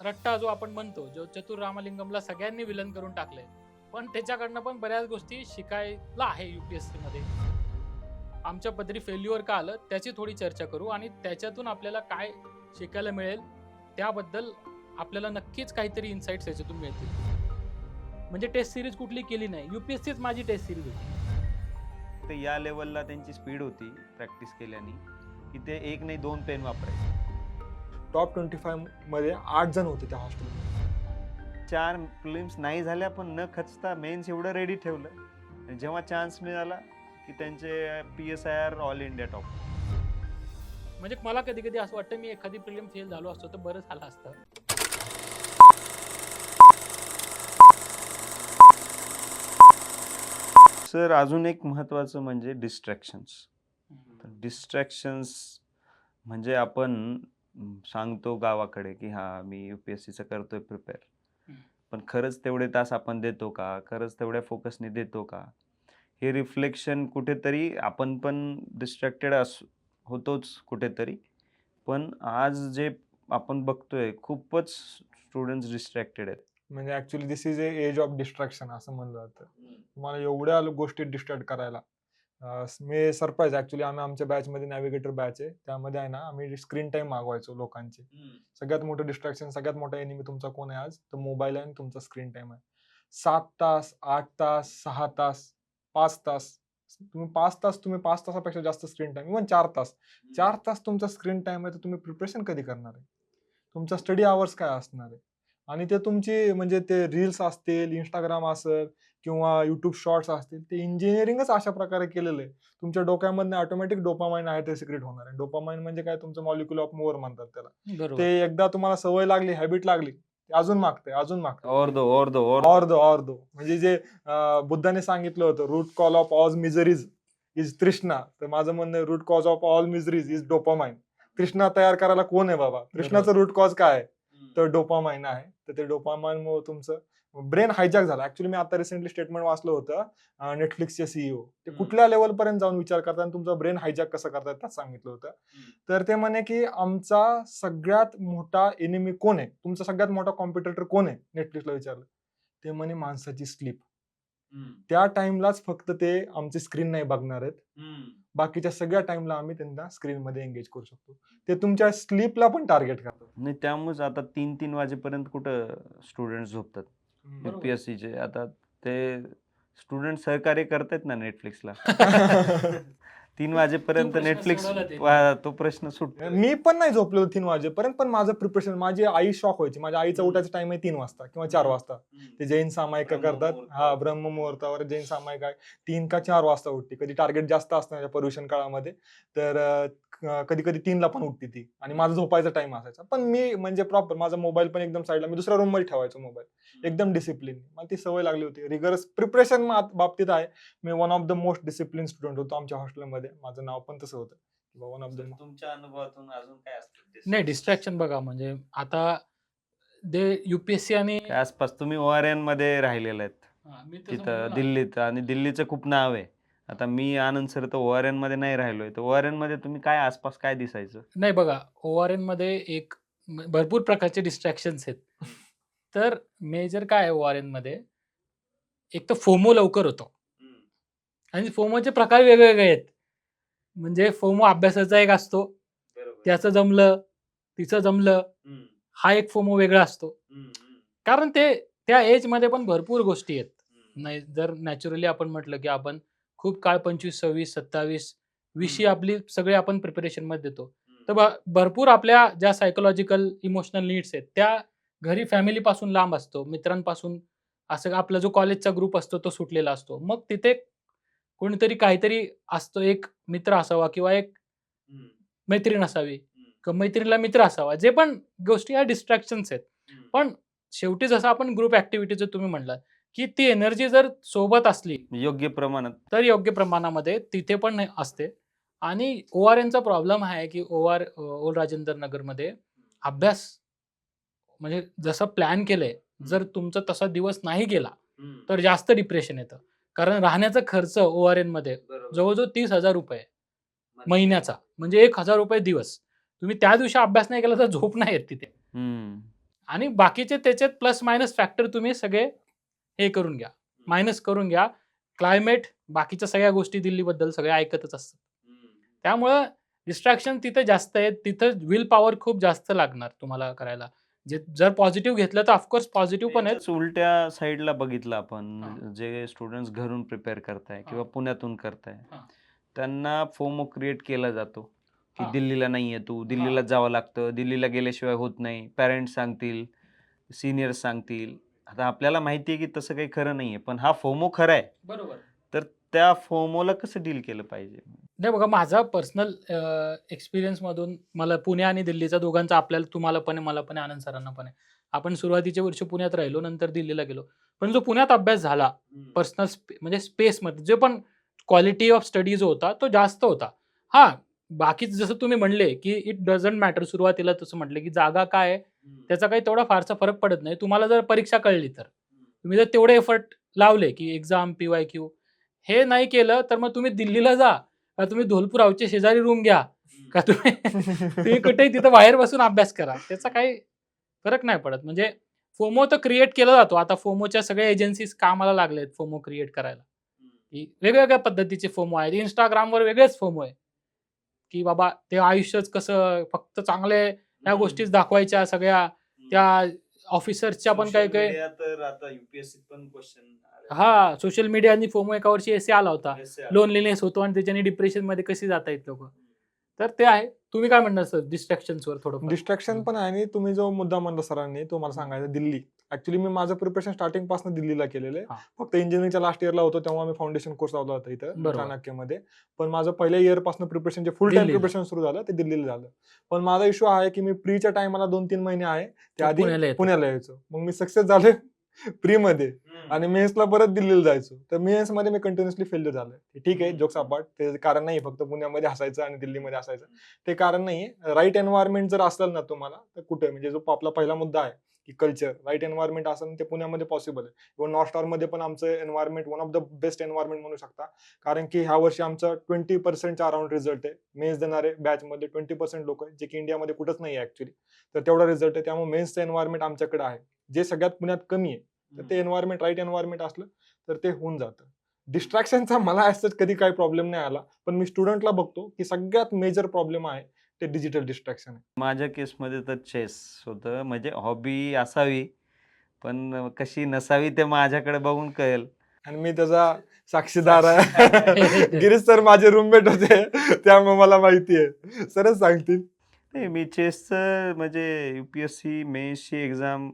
रट्टा जो आपण म्हणतो, जो चतुर रामलिंगमला सगळ्यांनी विलन करून टाकलंय, पण त्याच्याकडनं पण बऱ्याच गोष्टी शिकायला आहे UPSC मध्ये. आमच्या पदरी फेल्युअर का आलं त्याची थोडी चर्चा करू आणि त्याच्यातून आपल्याला काय शिकायला मिळेल त्याबद्दल आपल्याला नक्कीच काहीतरी इन्साइट्स याच्यातून मिळतील. म्हणजे टेस्ट सिरीज कुठली केली नाही, UPSCच माझी टेस्ट सिरीज होती. तर या लेवलला त्यांची स्पीड होती प्रॅक्टिस केल्याने की ते एक नाही दोन पेन वापरायचे. टॉप 25 मध्ये 8 जण होते त्या हॉस्टेलमध्ये. 4 फिल्म्स नाही झाल्या पण न खचता मेन्स एवढं रेडी ठेवलं आणि जेव्हा चान्स मिळाला की त्यांचे PSIR ऑल इंडिया टॉप. म्हणजे मला कधी कधी असं वाटतं मी एखादी प्रिलिम फेल झालो असतो तर बरं झालं असतं. सर अजून एक महत्त्वाचं म्हणजे डिस्ट्रॅक्शन्स म्हणजे आपण सांगतो गावाकडे की हा मी UPSCचं करतोय प्रिपेअर, पण खरंच तेवढे तास आपण देतो का, खरंच तेवढ्या फोकसने देतो का, हे रिफ्लेक्शन कुठेतरी आपण पण डिस्ट्रॅक्टेड होतोच कुठेतरी. पण आज जे आपण बघतोय खूपच स्टुडंट्स डिस्ट्रॅक्टेड आहेत. म्हणजे actually this is age of distraction असं म्हणलं जातं. तुम्हाला एवढ्या गोष्टी डिस्ट्रॅक्ट करायला. मी सरप्राईज ऍक्च्युली आम्ही आमच्या बॅचमध्ये नॅव्हिगेटर बॅच आहे, त्यामध्ये आहे ना आम्ही स्क्रीन टाइम मागवायचो लोकांचे. सगळ्यात मोठं डिस्ट्रॅक्शन, सगळ्यात मोठा एनिमी तुमचा कोण आहे आज, तर मोबाईल आहे आणि तुमचा स्क्रीन टाइम आहे. 7 तास, 8 तास, 6 तास, 5 तास, तुम्ही 5 तासापेक्षा जास्त स्क्रीन टाइम, इव्हन 4 तास तुमचा स्क्रीन टाइम आहे, तर तुम्ही प्रिपरेशन कधी करणार आहे? तुमचा स्टडी आवर्स काय असणार आहे? आणि ते तुमची म्हणजे ते रील्स असतील, इंस्टाग्राम असेल किंवा युट्यूब शॉर्ट्स असतील, ते इंजिनिअरिंगच अशा प्रकारे केलेलं आहे. तुमच्या डोक्यामधनं ऑटोमॅटिक डोपामाइन आहे ते सिक्रेट होणार आहे. डोपामाइन म्हणजे काय, तुमचं मॉलिक्युल ऑफ मोअर म्हणतात त्याला. बरोबर. ते एकदा तुम्हाला सवय लागली, हॅबिट लागली, ते अजून मागते. और दो म्हणजे जे बुद्धाने सांगितलं होतं, root cause of all miseries is तृष्णा. तर माझं म्हणणं root cause of all miseries is dopamine. तृष्णा तयार करायला कोण आहे बाबा? तृष्णाचं रूट कॉज काय आहे? तर डोपामाइन आहे. तर ते डोपामाइनमुळे तुमचं ब्रेन हायजॅक झाला. ऍक्च्युली मी आता रिसेंटली स्टेटमेंट वाचलं होतं नेटफ्लिक्सचे CEO. ते कुठल्या लेवल पर्यंत जाऊन विचार करतात आणि तुमचा ब्रेन हायजॅक कसं करतात त्यात सांगितलं होतं. तर ते म्हणे की आमचा सगळ्यात मोठा एनिमी कोण आहे, तुमचा सगळ्यात मोठा कॉम्पिटिटर कोण आहे, नेटफ्लिक्सला विचारलं. ते म्हणे माणसाची स्लीप. त्या टाइमलाच फक्त ते आमची स्क्रीन नाही बघणार आहेत, बाकीच्या सगळ्या टाइमला आम्ही त्यांना स्क्रीन मध्ये एंगेज करू शकतो. ते तुमच्या स्लीपला पण टार्गेट करतात. आणि त्यामुळेच आता 3-3 वाजेपर्यंत कुठं स्टुडंट झोपतात बरोबर. UPSCचे. आता ते स्टुडंट सहकार्य करतायत ना नेटफ्लिक्सला. 3 वाजेपर्यंत प्रश्न नेटफ्लिक्स सोडवला त्यांनी. तो प्रश्न सुटतो. मी पण नाही झोपलो 3 वाजेपर्यंत, पण माझं प्रिपरेशन, माझी आई शॉक व्हायची. माझ्या आईचा उठायचा टाइम आहे 3 वाजता किंवा 4 वाजता. ते जैन सामायिका करतात. हा, ब्रह्ममुहूर्तावर जैन सामायिका आहे. 3 का 4 वाजता उठते. कधी टार्गेट जास्त असतं पर्युषण काळामध्ये, तर कधी कधी 3 ला पण उठते ती. आणि माझा झोपायचा टाइम असायचा. पण मी म्हणजे प्रॉपर माझा मोबाईल पण एकदम साईडला, मी दुसऱ्या रूम मध्ये ठेवायचो मोबाईल. एकदम डिसिप्लिन. मला ती सवय लागली होती. रिगरस प्रिपरेशन बाबतीत आहे मी one of the most discipline student होतो आमच्या हॉस्टेलमध्ये. माझं नाव पण तसं होतं. One of the. तुमच्या अनुभवातून अजून काय असतं? नाही, डिस्ट्रॅक्शन बघा म्हणजे आता ते UPSC आणि आसपास तुम्ही ORN मध्ये राहिलेले आहेत मी तसं तिथं म्हणलो ना. दिल्लीत, आणि दिल्लीचं खूप नाव आहे. आता मी आनंद सर तर ORN मध्ये नाही राहिलोय, तर ORN मध्ये तुम्ही काय आसपास काय दिसायचं? नाही बघा, ORN मध्ये एक भरपूर प्रकारचे डिस्ट्रॅक्शन्स आहेत. तर मेजर काय आहे ORN मध्ये, एक तर फोमो लवकर होतो आणि फोमोचे प्रकार वेगवेगळे आहेत. म्हणजे फोमो अभ्यासाचा एक असतो, त्याचं जमलं, तिचं जमलं, हा एक फोमो वेगळा असतो. कारण ते त्या एज मध्ये पण भरपूर गोष्टी आहेत. नाही जर नॅचरली आपण म्हटलं की आपण खूप काळ 25, 26, 27, 20 आपली सगळे आपण प्रिपरेशन मध्ये देतो. तर भरपूर आपल्या ज्या सायकोलॉजिकल इमोशनल नीड्स आहेत त्या घरी फॅमिली पासून लांब असतो, मित्रांपासून, असं आपला जो कॉलेजचा ग्रुप असतो तो सुटलेला असतो. मग तिथे कोणीतरी काहीतरी असतो, एक मित्र असावा किंवा एक मैत्रीण असावी किंवा मैत्रिणीला मित्र असावा. जे पण गोष्टी ह्या डिस्ट्रॅक्शन्स आहेत. पण शेवटी जसं आपण ग्रुप ऍक्टिव्हिटीचं तुम्ही म्हणलात की ती एनर्जी जर सोबत असली योग्य प्रमाणात. तर योग्य प्रमाणामध्ये तिथे पण असते. आणि ORNचा प्रॉब्लेम आहे की ओल्ड राजेंद्र नगरमध्ये अभ्यास म्हणजे जसं प्लॅन केलंय, जर तुमचा तसा दिवस नाही गेला तर जास्त डिप्रेशन येतं. कारण राहण्याचा खर्च ORN मध्ये जवळजवळ 30,000 रुपये महिन्याचा, म्हणजे 1,000 रुपये दिवस. तुम्ही त्या दिवशी अभ्यास नाही केला तर झोप नाही येत तिथे. आणि बाकीचे त्याच्यात प्लस मायनस फॅक्टर तुम्ही सगळे हे करून घ्या, मायनस करून घ्या. क्लायमेट, बाकीच्या सगळ्या गोष्टी दिल्लीबद्दल सगळे ऐकतच असतात. त्यामुळं डिस्ट्रॅक्शन तिथे जास्त आहेत. तिथं विल पॉवर खूप जास्त लागणार तुम्हाला करायला. जर पॉझिटिव्ह घेतलं तर ऑफकोर्स पॉझिटिव्ह पण आहेत. याच्याच उलट्या साईडला बघितलं आपण, हां. जे स्टुडंट्स घरून प्रिपेअर करताय किंवा हां. पुण्यातून करताय, हां. त्यांना फोमो क्रिएट केला जातो की हां. दिल्लीला नाहीये तू, दिल्लीला जावं लागतं, दिल्लीला गेल्याशिवाय होत नाही, पॅरेंट्स सांगतील, सिनियर्स सांगतील. आता आपल्याला माहिती आहे की तसं काही खरं नाहीये, पण हा फोमो खरा आहे. बरोबर. तर त्या फोमोला कसं डील केलं पाहिजे? नाही बघा, माझा पर्सनल एक्सपिरियन्समधून मला पुणे आणि दिल्लीचा दोघांचा, आपल्याला तुम्हाला पण आहे, मला पण आहे, आनंद सरांना पण आहे. आपण सुरुवातीचे वर्ष पुण्यात राहिलो, नंतर दिल्लीला गेलो. पण जो पुण्यात अभ्यास झाला पर्सनल म्हणजे स्पेसमध्ये, जे पण क्वालिटी ऑफ स्टडी जो होता तो जास्त होता. हां, बाकीचं जसं तुम्ही म्हणले, की इट डझंट मॅटर, सुरुवातीला तसं म्हटलं, की जागा काय आहे त्याचा काही तेवढा फारसा फरक पडत नाही. तुम्हाला जर परीक्षा कळली तर. तुम्ही जर तेवढे एफर्ट लावले, की एक्झाम, पी-वाय-क्यू हे नाही केलं, तर मग तुम्ही दिल्लीला जा, का तुम्ही धोलपूर हाऊसच्या शेजारी रूम घ्या, का तुम्ही तुम्ही कुठेही तिथं बाहेर बसून अभ्यास करा. त्याचा काही फरक नाही पडत. म्हणजे फोमो तर क्रिएट केला जातो. आता फोमोच्या सगळ्या एजन्सीज कामाला लागलेत फोमो क्रिएट करायला. की वेगवेगळ्या पद्धतीचे फोमो आहेत. Instagramवर वेगळेच फोमो आहे, की बाबा ते आयुष्यच कसं फक्त चांगले ह्या गोष्टीच दाखवायच्या सगळ्या, त्या ऑफिसर्सच्या पण काही काही तर आता UPSC पण क्वेश्चन हां, सोशल मीडिया आणि फोमो एका वर्षी एसे आला होता. लोनलीनेस होतो आणि त्याच्याने डिप्रेशनमध्ये कशी जाता येत लोकं. तर ते आहे. तुम्ही काय म्हणणार सर डिस्ट्रॅक्शन्सवर थोडंफार? डिस्ट्रॅक्शन पण आहे. आणि तुम्ही जो मुद्दा म्हणला सरांनी तो मला सांगायचा दिल्ली. ऍक्च्युली मी माझं प्रिपरेशन स्टार्टिंग पासून दिल्लीला केलेलं आहे. हां. फक्त इंजिनिअरिंगच्या लास्ट इयरला होतो तेव्हा मी फाउंडेशन कोर्स लावला होता इथं बरोबर. चाणक्यमध्ये. पण माझं पहिल्या इयर पासून प्रिपरेशन जे फुल टाइम दिल्लीला. प्रिपरेशन सुरू झालं ते दिल्लीला झालं. पण माझा इश्यू आहे की मी प्रीच्या टायमाला 2-3 महिने आहे ते आधी पुण्याला येतो. पुण्याला यायचो. मग मी सक्सेस झाले प्रीमध्ये आणि मेन्सला परत दिल्लीला जायचो. तर मेन्समध्ये मी कंटिन्युअसली फेल्युअर झालोय. ठीक आहे, जोक्स अपार्ट. ते कारण नाही फक्त पुण्यामध्ये असायचं आणि दिल्लीमध्ये असायचं. ते कारण नाहीये. राईट एन्व्हायरमेंट जर असेल ना तुम्हाला, तर कुठे म्हणजे जो आपला पहिला मुद्दा आहे की कल्चर, राईट एन्व्हायरमेंट असेल ते पुण्यामध्ये पॉसिबल आहे. किंवा नॉर्थ स्टारमध्ये पण आमचं environment one of the best environment म्हणू शकता. कारण की ह्या वर्षी आमचा 20% अराउंड रिझल्ट आहे. मेन्स देणारे बॅचमध्ये 20% लोक आहेत, जे की इंडियामध्ये कुठंच नाही आहे ऍक्च्युली. तर तेवढा रिझल्ट आहे. त्यामुळे मेन्सचं एन्व्हायरमेंट आमच्याकडे आहे. जे सगळ्यात पुण्यात कमी आहे. तर ते एन्व्हायरमेंट, राईट एन्व्हायरमेंट असलं तर ते होऊन जातं. डिस्ट्रॅक्शनचा मला असंच कधी काही प्रॉब्लेम नाही आला. पण मी स्टुडंटला बघतो की सगळ्यात मेजर प्रॉब्लेम आहे ते डिजिटल डिस्ट्रॅक्शन आहे. माझ्या केसमध्ये तर चेस होतं. म्हणजे हॉबी असावी, पण कशी नसावी ते माझ्याकडे बघून कळेल. आणि मी त्याचा साक्षीदार आहे. गिरीश सर माझे रूममेट होते त्यामुळे मला माहिती आहे. सरच सांगतील. नाही, मी चेसचं म्हणजे UPSC मेन्सची एक्झाम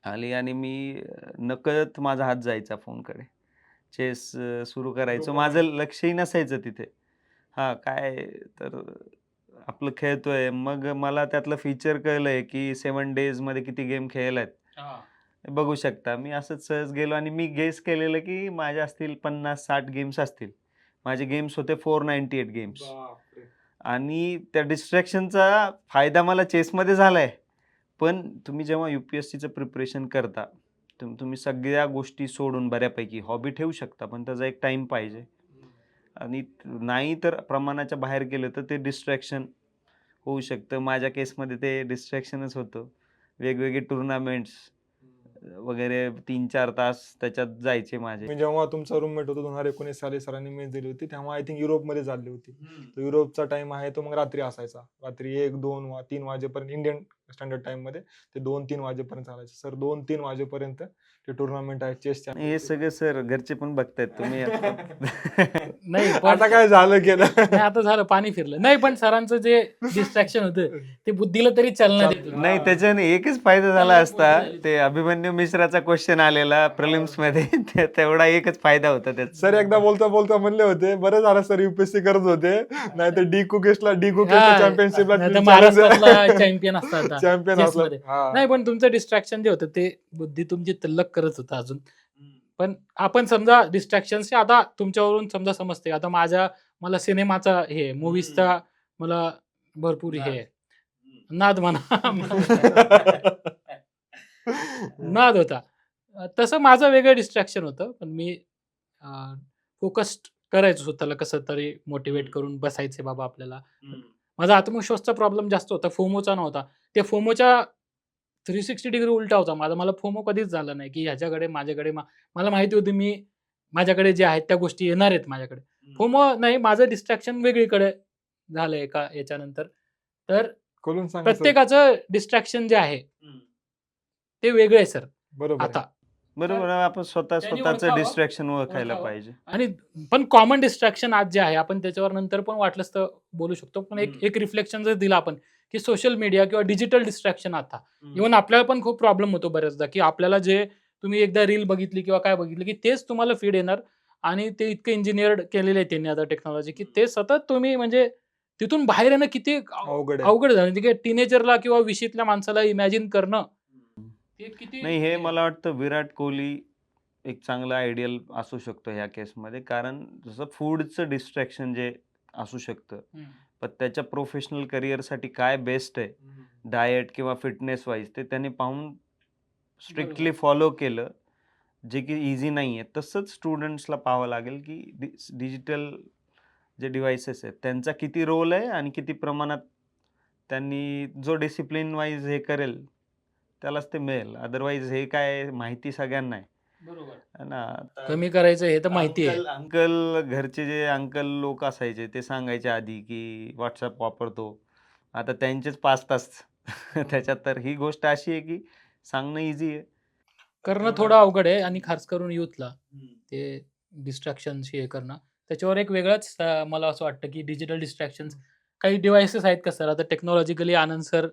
आली आणि मी नकळत माझा हात जायचा फोनकडे. चेस सुरू करायचो. माझं लक्षही नसायचं तिथे. हां, काय तर आपलं खेळतोय. मग मला त्यातलं फीचर कळलंय, की 7 डेजमध्ये किती गेम खेळलेत. हां. बघू शकता. मी असंच सहज गेलो आणि मी गेस केलेलं, की माझ्या असतील 50-60 गेम्स असतील. माझे गेम्स होते 498 गेम्स. आणि त्या डिस्ट्रॅक्शनचा फायदा मला चेसमध्ये झालाय. पण तुम्ही जेव्हा UPSCचं प्रिपरेशन करता, तुम्ही सगळ्या गोष्टी सोडून बऱ्यापैकी हॉबी ठेवू शकता, पण त्याचा एक टाईम पाहिजे. आणि नाही तर प्रमाणाच्या बाहेर गेलं तर ते डिस्ट्रॅक्शन होऊ शकतं. माझ्या केसमध्ये ते डिस्ट्रॅक्शनच होतं. वेगवेगळे टुर्नामेंट्स वगैरे 3-4 तास त्याच्यात जायचे माझे. मी जेव्हा तुमचा रूममेट होतो 2019 साली सरांनी मेस दिली होती तेव्हा आय थिंक युरोपमध्ये झाली होती. तर युरोपचा टाइम आहे तो मग रात्री असायचा. रात्री 1-2-3 वाजेपर्यंत इंडियन स्टँडर्ड टाइम मध्ये ते 2-3 वाजेपर्यंत चालायचं. सर 2-3 वाजेपर्यंत ते टुर्नामेंट आहे चेसच्या. हे सगळं सर घरचे पण बघतायत तुम्ही आता. नाही पण आता काय झालं केलं. नाही, आता झालं, पाणी फिरलं. नाही पण सरांचं जे डिस्ट्रॅक्शन होतं ते बुद्धीला तरी चालना देत होतं. नाही, त्याच्याने एकच फायदा झाला असता. ते अभिमन्यू मिश्राचा क्वेश्चन आलेला प्रिलिम्स मध्ये, तेवढा एकच फायदा होता त्याचा. सर एकदा बोलता बोलता म्हणले होते बरं झालं सर UPSC करत होते, नाही तर डी कुकेशला हा, चॅम्पियनशिपला नाहीतर महाराष्ट्रातला चॅम्पियन असता आता चॅम्पियन चेसमध्ये. असला. नाही पण तुमचं डिस्ट्रॅक्शन जे होतं ते बुद्धी तुमची तल्लक करत होतं अजून. पण आपण समजा डिस्ट्रॅक्शन्स आता तुमच्यावरून समजा समजते. आता मला सिनेमाचा हे मूवीजचा मला भरपूर हे आहे. नाद म्हणा नाद होता. तसं माझं वेगळं डिस्ट्रॅक्शन होतं. पण मी फोकस्ड करायचो स्वतःला, कसं तरी मोटिवेट करून बसायचे बाबा आपल्याला. माझा आत्मविश्वासचा प्रॉब्लेम जास्त होता, फोमोचा नव्हता. त्या फोमोच्या 360 डिग्री उलटा होता माझा. मला फोमो कधीच झाला नाही, की ह्याच्याकडे माझ्याकडे मला माहिती होती माझ्याकडे जे आहेत त्या गोष्टी येणार आहेत माझ्याकडे. फोमो नाही, माझं डिस्ट्रॅक्शन वेगळीकडे झालं एका याच्यानंतर. तर खोलून सांगा सर. प्रत्येकाचं डिस्ट्रॅक्शन जे आहे ते वेगळं आहे सर बरोबर आहे. आता. बरोबर तर आहे. आपण स्वतःचं त्यांनी ओळखावं, डिस्ट्रॅक्शन ओळखायला ओळखावं. पाहिजे. आणि पण कॉमन डिस्ट्रॅक्शन आज जे आहे आपण त्याच्यावर नंतर पण वाटलंच तर बोलू शकतो. पण एक रिफ्लेक्शन जर दिलं आपण, की सोशल मीडिया किंवा डिजिटल डिस्ट्रॅक्शन आता इव्हन आपल्याला पण खूप प्रॉब्लेम होतो बऱ्याचदा, की आपल्याला जे तुम्ही एकदा रील बघितली किंवा काय बघितलं, की तेच तुम्हाला फीड येणार आणि ते इतकं इंजिनिअर्ड केलेलं आहे त्यांनी आता टेक्नॉलॉजी, की ते सतत तुम्ही म्हणजे तिथून बाहेर येणं किती अवघड आहे. अवघड झालं. म्हणजे टीनेजरला किंवा 20ल्या माणसाला इमॅजिन करणं ते किती नाही, हे मला वाटतं विराट कोहली एक चांगला आयडियल असू शकतो ह्या केसमध्ये. कारण जसं फूडचं डिस्ट्रॅक्शन जे असू शकतं, पण त्याच्या प्रोफेशनल करिअरसाठी काय बेस्ट आहे, डाएट किंवा फिटनेस वाईज ते त्याने पाहून स्ट्रिक्टली फॉलो केलं, जे की इझी नाही आहे. तसंच स्टुडंट्सला पाहावं लागेल, की डिजिटल जे डिव्हाइसेस आहेत त्यांचा किती रोल आहे आणि किती प्रमाणात त्यांनी जो डिसिप्लिन वाईज हे करेल त्यालाच ते मिळेल. अदरवाईज हे काय माहिती सगळ्यांना आहे. बरोबर है ना? कमी करायचं हे तर माहिती आहे. अंकल घरचे जे अंकल लोक असायचे ते सांगायचे आधी, की WhatsApp वापरतो. आता त्यांचेच 5 तास त्याच्यात. तर ही गोष्ट अशी आहे, की सांगणं ईझी आहे. करणं थोडं अवघड आहे आणि खास करून यूथला ते डिस्ट्रॅक्शन्स हे करणं. त्याच्यावर एक वेगळंच मला असं वाटतं, की डिजिटल डिस्ट्रॅक्शन्स काही डिव्हाइसेस आहेत का सर? आता टेक्नॉलॉजिकली आनंद सर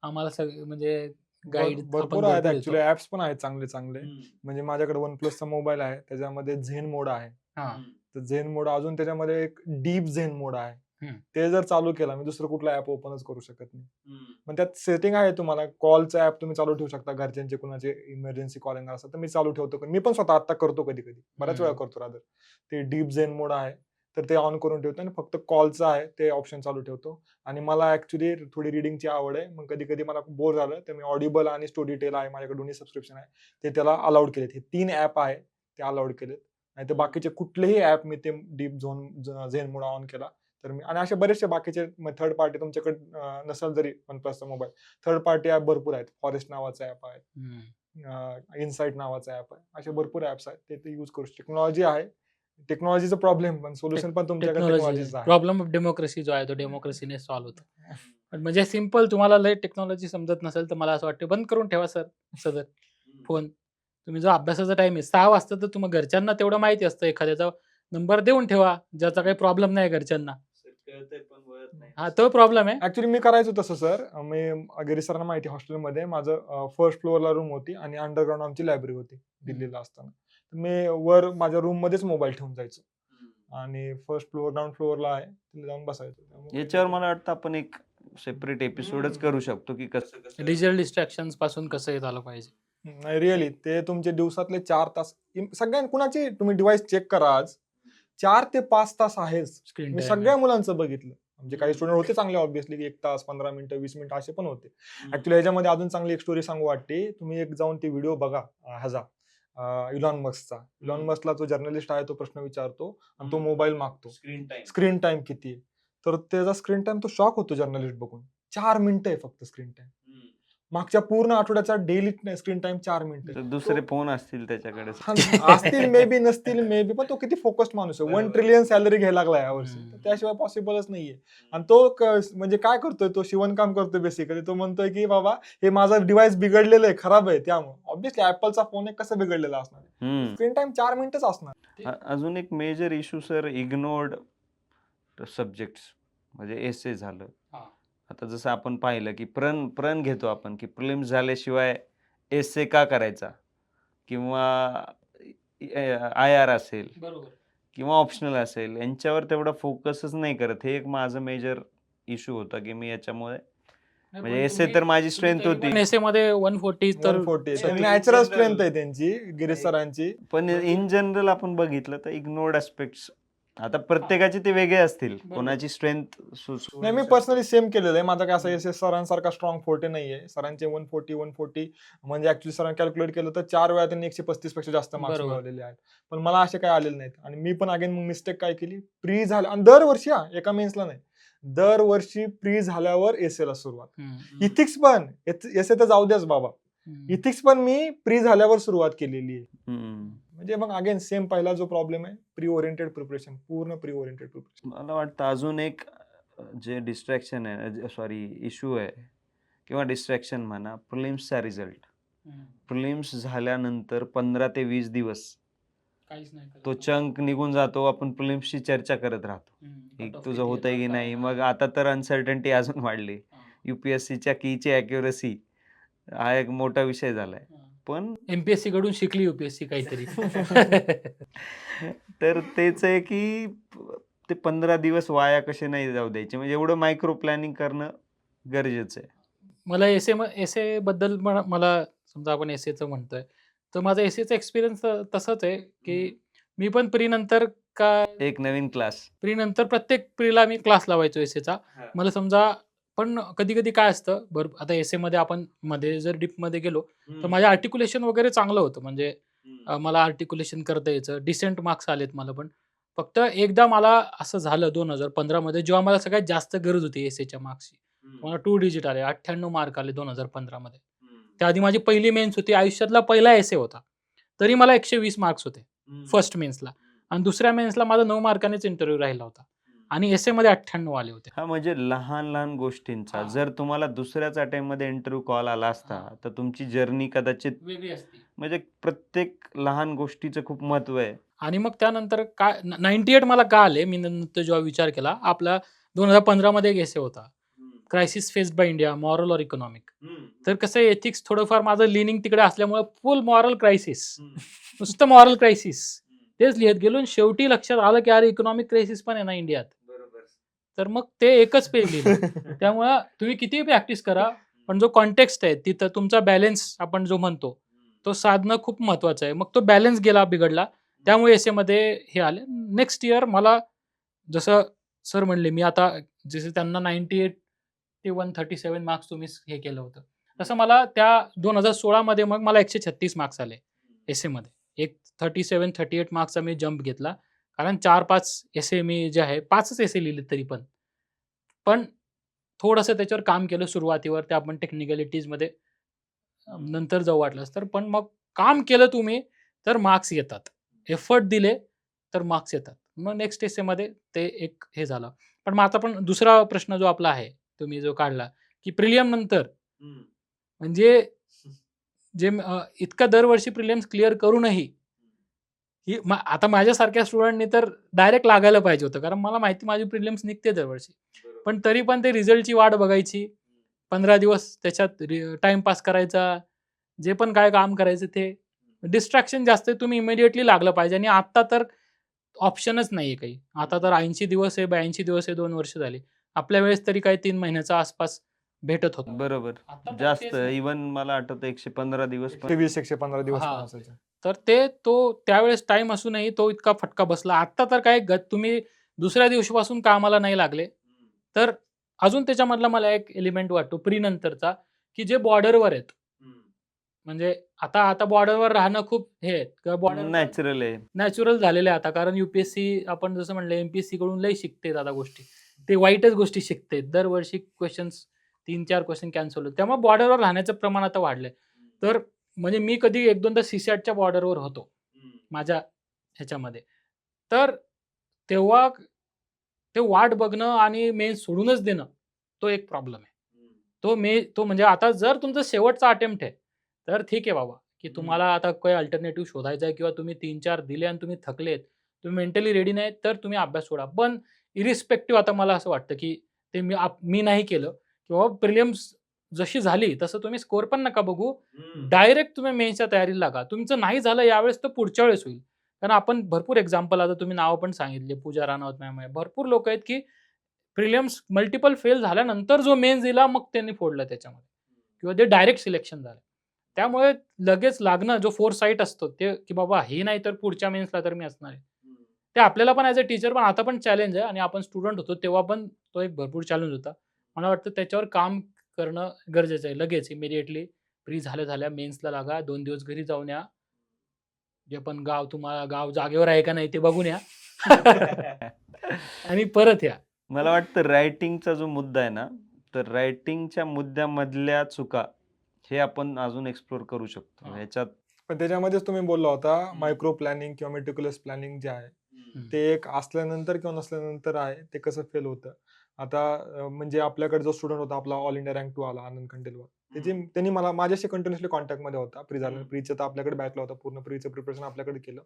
आम्हाला म्हणजे गाईड भरपूर आहेत ऍक्च्युली. ऍप्स पण आहेत चांगले चांगले. म्हणजे माझ्याकडे OnePlusचा मोबाईल आहे, त्याच्यामध्ये झेन मोड आहे. तर झेन मोड अजून त्याच्यामध्ये एक डीप झेन मोड आहे. ते जर चालू केला मी दुसरं कुठला ऍप ओपनच करू शकत नाही. पण त्यात सेटिंग आहे तुम्हाला कॉलचं ऍप तुम्ही चालू ठेवू शकता. घरच्यांचे कुणाचे इमर्जन्सी कॉलिंग असतं तर मी चालू ठेवतो. मी पण स्वतः आता करतो कधी कधी, बऱ्याच वेळा करतो रादर. ते डीप झेन मोड आहे तर ते ऑन करून ठेवतो आणि फक्त कॉलचं आहे ते ऑप्शन चालू ठेवतो. आणि मला ऍक्च्युली थोडी रिडिंगची आवड आहे. मग कधी कधी मला बोर झालं तर मी ऑडिबल आणि स्टोरीटेल आहे माझ्याकडे, दोन्ही सबस्क्रिप्शन आहे, ते त्याला अलाउड केलेत. हे 3 ऍप आहे ते अलाउड केलेत. नाही तर बाकीचे कुठलेही ऍप मी ते डीप झेन मोड ऑन केला तर मी. आणि असे बरेचसे बाकीचे थर्ड पार्टी तुमच्याकडे नसेल जरी OnePlusचा मोबाईल, थर्ड पार्टी ऍप भरपूर आहेत. फॉरेस्ट नावाचा ऍप आहे, इनसाइट नावाचा ऍप आहे, असे भरपूर ऍप्स आहेत ते यूज करू शकतो. टेक्नॉलॉजी आहे, टेक्नॉलॉजीचा प्रॉब्लेम पण सोल्युशन पण तुमच्याकडे टेक्नॉलॉजीचं आहे. प्रॉब्लेम ऑफ डेमोक्रेसी जो आहे तो डेमोक्रेसीने सॉल्व्ह होतो. पण म्हणजे सिंपल तुम्हाला लय टेक्नॉलॉजी समजत नसेल तर मला असं वाटतं बंद करून ठेवा सर सदर फोन. तुम्ही जो अभ्यासाचा टाइम आहे 6 वाजता तर तुम्हाला घरच्यांना तेवढं माहिती असतं, एखाद्याचा नंबर देऊन ठेवा ज्याचा काही प्रॉब्लेम नाही घरच्यांना. हा तो प्रॉब्लेम आहे. ऍक्च्युली मी करायचो तसं सर. मी गिरीश सरांना माहिती, हॉस्टेलमध्ये माझं फर्स्ट फ्लोअरला रूम होती आणि अंडरग्राऊंड आमची लायब्ररी होती दिल्लीला असताना. मी वर माझ्या रूम मध्येच मोबाईल ठेवून जायचो आणि फर्स्ट फ्लोअर ग्राउंड फ्लोअरला आहे तिथे जाऊन बसायचो. याच्यावर मला वाटतं आपण एक सेपरेट एपिसोडच करू शकतो, की कसं डिजिटल डिस्ट्रॅक्शन पासून कसं हे झालं पाहिजे. नाही रिअली ते तुमचे दिवसातले 4 तास कुणाची तुम्ही डिव्हाइस चेक करा आज 4 ते 5 तास आहेच. स्क्रीन मी सगळ्या मुलांचं बघितलं. म्हणजे काही स्टुडंट होते चांगले ऑब्व्हियसली, की 1 तास 15 मिनिटं 20 मिनिटं असे पण होते. ऍक्च्युली ह्याच्यामध्ये अजून चांगली एक स्टोरी सांगू वाटते. तुम्ही एक जाऊन ती व्हिडिओ बघा ह्याचा इलॉन मस्कचा. इलॉन मस्कला जो जर्नलिस्ट आहे तो प्रश्न विचारतो आणि तो मोबाईल मागतो, स्क्रीन टाइम किती आहे. तर त्याचा स्क्रीन टाइम तो शॉक होतो जर्नलिस्ट बघून. 4 मिनिटं आहे फक्त स्क्रीन टाइम. मागच्या पूर्ण आठवड्याचा डेली स्क्रीन टाइम 4 मिनिटं. दुसरे फोन असतील त्याच्याकडे. असतील मे बी, नसतील मे बी, पण तो किती फोकस्ड माणूस आहे. 1 ट्रिलियन सॅलरी घ्यायला लागला यावर्षी. त्याशिवाय पॉसिबलच नाहीये. आणि तो म्हणजे काय करतोय, तो शिवणकाम करतोय बेसिकली. तो म्हणतोय की बाबा हे माझं डिव्हाइस बिघडलेलं आहे, खराब आहे, त्यामुळे ऑब्व्हियसली ऍपलचा फोन आहे, कसं बिघडलेला असणार. स्क्रीन टाइम 4 मिनिटच असणार. अजून एक major issue sir, ignored subjects म्हणजे एसे झालं. आता जसं आपण पाहिलं की प्रण घेतो आपण, की प्रिलिम्स झाल्याशिवाय एसे का करायचा, किंवा IR असेल किंवा ऑप्शनल असेल, यांच्यावर तेवढा फोकसच नाही करत. हे एक माझं मेजर इश्यू होता, की मी याच्यामुळे म्हणजे एसे तर माझी स्ट्रेंथ होती. एसे मध्ये 140 तर 140 नॅचरल स्ट्रेंथ आहे त्यांची, गिरीश सरांची. पण इन जनरल आपण बघितलं तर इग्नोर्ड ऍस्पेक्ट्स, आता प्रत्येकाचे ते वेगळे असतील, कोणाची स्ट्रेंथ. नाही, मी पर्सनली सेम केलेलं आहे. माझा काय असं एस सरांसारखा स्ट्रॉंग फोर्टे नाहीये. सरांचे 140 म्हणजे ऍक्च्युली सरांनी कॅल्क्युलेट केलं तर 4 वेळा त्यांनी 135 पेक्षा जास्त मार्क्स मिळवलेले आहेत. पण मला असे काय आलेले नाहीत. आणि मी पण अगेन मग मिस्टेक काय केली, प्री झालं आणि दरवर्षी एका मेन्सला नाही, दरवर्षी प्री झाल्यावर एसेला सुरुवात. हम्म. इथिक्स पण एसे तर जाऊ द्याच बाबा, हम्म. इथिक्स पण मी प्री झाल्यावर सुरुवात केलेली आहे. हम्म. म्हणजे मग अगेन सेम पहिला जो प्रॉब्लेम आहे, प्री ओरिएंटेड प्रिपरेशन, पूर्ण प्री ओरिएंटेड प्रिपरेशन. मला वाटतं अजून एक जे डिस्ट्रॅक्शन आहे, सॉरी इश्यू आहे किंवा डिस्ट्रॅक्शन म्हणा, प्रिलिम्सचा रिझल्ट. हम्म. प्रिलिम्स झाल्यानंतर 15 ते 20 दिवस काहीच नाही करत. तो चंक निघून जातो. आपण प्रिलिम्सची चर्चा करत राहतो हम्म. की Cut off तुझं किती होतंय की येतात, नाही. काय मग आता तर अनसर्टन्टी अजून वाढली. हा. युपीएससीच्या कीची अॅक्युरसी हा एक मोठा विषय झालाय. हा. पण एमपीएससी कडून शिकली युपीएससी काहीतरी. तर तेच आहे की ते 15 दिवस वाया कसे नाही जाऊ द्यायचे. म्हणजे एवढं मायक्रो प्लॅनिंग करणं गरजेचं आहे. मला एसे बद्दल मला समजा आपण एसेचं म्हणतोय, तर माझा एसेचा एक्सपिरियन्स तसंच आहे की मी पण प्री नंतर एक नवीन क्लास. प्रत्येक प्रीला मी क्लास लावायचो एसेचा. मला समजा पण कधी कधी काय असतं आता एसे मध्ये आपण मध्ये जर डीप मध्ये गेलो तर माझं आर्टिक्युलेशन वगैरे चांगलं होतं. म्हणजे मला आर्टिक्युलेशन करता यायचं, डिसेंट मार्क्स आलेत मला. पण फक्त एकदा मला असं झालं 2015 मध्ये, जेव्हा मला सगळ्यात जास्त गरज होती एसेच्या मार्क्सची. मला 2 डिजिट आले, 98 मार्क आले 2015 मध्ये. त्याआधी माझी पहिली मेन्स होती, आयुष्यातला पहिला एसे होता, तरी मला 120 मार्क्स होते फर्स्ट मेन्सला. आणि दुसऱ्या मेन्सला माझा 9 मार्कानेच इंटरव्ह्यू राहिला होता आणि एसे मध्ये 98 आले होते. हा म्हणजे लहान लहान गोष्टींचा हा. जर तुम्हाला दुसऱ्याच अटेम्प्ट मध्ये इंटरव्ह्यू कॉल आला असता हा. तर तुमची जर्नी कदाचित वेगळी असती. म्हणजे प्रत्येक लहान गोष्टीचं खूप महत्व आहे. आणि मग त्यानंतर काय 98 मला का आले, मी नंतर जेव्हा विचार केला, आपला 2015 मध्ये एक एसे होता, crisis faced by India, moral और इकॉनॉमिक. तर कसं एथिक्स थोडंफार माझं लिनिंग तिकडे असल्यामुळे फुल मॉरल क्रायसिस, नुसतं मॉरल क्रायसिस तेच लिहित गेलो. आणि शेवटी लक्षात आलं की अरे इकॉनॉमिक क्रायसिस पण आहे ना इंडियात. तर मग ते एकच पेज लिहिलं. त्यामुळं तुम्ही कितीही प्रॅक्टिस करा, पण जो कॉन्टेक्स्ट आहे तिथं तुमचा बॅलन्स आपण जो म्हणतो तो साधणं खूप महत्वाचं आहे. मग तो बॅलन्स गेला, बिघडला, त्यामुळे एसे मध्ये हे आले. नेक्स्ट इयर मला जसं सर म्हणले, मी आता जसे त्यांना 98 ते 137 मार्क्स तुम्ही हे केलं होतं, तसं मला त्या 2016 मध्ये मग मला 136 मार्क्स आले एसे मध्ये. एक 37-38 मार्क्सचा मी जंप घेतला, कारण 4-5 एसे मी जे आहे 5च एसे लिहिले तरी पण थोडंसं त्याच्यावर काम केलं सुरुवातीवर. ते आपण टेक्निकॅलिटीजमध्ये नंतर जाऊ वाटलंच तर. पण मग काम केलं तुम्ही तर मार्क्स येतात, एफर्ट दिले तर मार्क्स येतात. मग नेक्स्ट एसेमध्ये ते एक हे झालं. पण मग आता पण दुसरा प्रश्न जो आपला आहे, तुम्ही जो काढला की प्रिलियम नंतर म्हणजे जे इतकं दरवर्षी प्रिलियम्स क्लिअर करूनही आता माझ्यासारख्या स्टुडंटनी तर डायरेक्ट लागायला पाहिजे होतं, कारण मला माहिती माझी प्रिलियम्स निघते दरवर्षी. पण तरी पण ते रिझल्टची वाट बघायची, 15 दिवस त्याच्यात टाइमपास करायचा, जे पण काय काम करायचं ते डिस्ट्रॅक्शन जास्त आहे. तुम्ही इमिडिएटली लागलं पाहिजे. आणि आता तर ऑप्शनच नाहीये काही. आता तर 80 दिवस आहे, 82 दिवस आहे, 2 वर्ष झाली. आपल्या वेळेस तरी काही 3 महिन्याच्या आसपास भेटत होतं. बरोबर, आता तर जास्त तेच नाही. इवन मला आठवतं 115 दिवस पण 120-115 दिवस हा. पण असायचे. तर तो त्यावेळेस टाइम असूनही तो इतका फटका बसला. आता तर काय तुम्ही दुसऱ्या दिवशीपासून कामाला नाही लागले तर अजून त्याच्यामधला मला एक एलिमेंट वाटतो प्री नंतरचा, की जे बॉर्डरवर आहेत. म्हणजे आता बॉर्डरवर राहणं खूप हे आहे किंवा बॉर्डर नॅचरल आहे. नॅचरल झालेलं आहे आता. कारण युपीएससी आपण जसं म्हणलं एमपीएससी कडून लई शिकते आता गोष्टी, ते वाईटच गोष्टी शिकते. दरवर्षी क्वेश्चन्स 3-4 क्वेश्चन कॅन्सल होते. त्यामुळे बॉर्डरवर राहण्याचं प्रमाण आता वाढलंय. तर म्हणजे मी कधी 1-2दा सीसॅटच्या बॉर्डरवर होतो माझ्या ह्याच्यामध्ये. तर तेव्हा ते वाट बघणं आणि मेन्स सोडूनच देणं तो एक प्रॉब्लेम आहे. तो म्हणजे आता जर तुमचा शेवटचा अटेम्प्ट आहे तर ठीक आहे बाबा, की तुम्हाला आता काही अल्टरनेटिव्ह शोधायचा आहे किंवा तुम्ही 3-4 दिले आणि तुम्ही थकलेत, तुम्ही मेंटली रेडी नाही, तर तुम्ही अभ्यास सोडा. पण इरिस्पेक्टिव्ह आता मला असं वाटतं की ते मी नाही केलं किंवा प्रिलिम्स जशी झाली तसं तुम्ही स्कोर पण नका बघू, डायरेक्ट तुम्ही मेन्सच्या तयारीला लागा. तुमचं नाही झालं यावेळेस तर पुढच्या वेळेस होईल. कारण आपण भरपूर एक्झाम्पल, आता तुम्ही नाव पण सांगितले, पूजा राणावत मॅम आहे, भरपूर लोक आहेत की प्रिलिम्स मल्टिपल फेल झाल्यानंतर जो मेन्स दिला मग त्यांनी फोडलं त्याच्यामध्ये, किंवा ते डायरेक्ट सिलेक्शन झालं. त्यामुळे लगेच लागणं जो फोरसाईट असतो ते, की बाबा हे नाही तर पुढच्या मेन्सला तर मी असणार आहे, ते आपल्याला पण ॲज अ टीचर पण आता पण चॅलेंज आहे. आणि आपण स्टुडंट होतो तेव्हा पण तो एक भरपूर चॅलेंज होता. मला वाटतं त्याच्यावर काम करणं गरजेचं आहे. लगेच इमिडिएटली फ्री झाल्या मेन्सला लागा, 2 दिवस घरी जाऊन या, जे पण तुम्हाला गाव जागेवर आहे का नाही ते बघून या आणि परत या. मला वाटतं रायटिंगचा जो मुद्दा आहे ना, तर रायटिंगच्या मुद्द्यामधल्या चुका हे आपण अजून एक्सप्लोर करू शकतो. हां. ह्याच्यात पण त्याच्यामध्येच तुम्ही बोलला होता मायक्रो प्लॅनिंग किंवा मेटिक्युलस प्लॅनिंग जे आहे ते एक असल्यानंतर किंवा नसल्यानंतर आहे ते कसं फेल होतं. आता म्हणजे आपल्याकडे जो स्टुडंट होता आपला ऑल इंडिया रँक 2 आला आनंद खंडेलवाल. त्यांनी मला माझ्याशी कंटिन्युअसली कॉन्टॅक्टमध्ये होता. प्री झालं प्रीचं तर आपल्याकडे बॅचला होता. पूर्ण प्रीचं प्रिपरेशन आपल्याकडे केलं.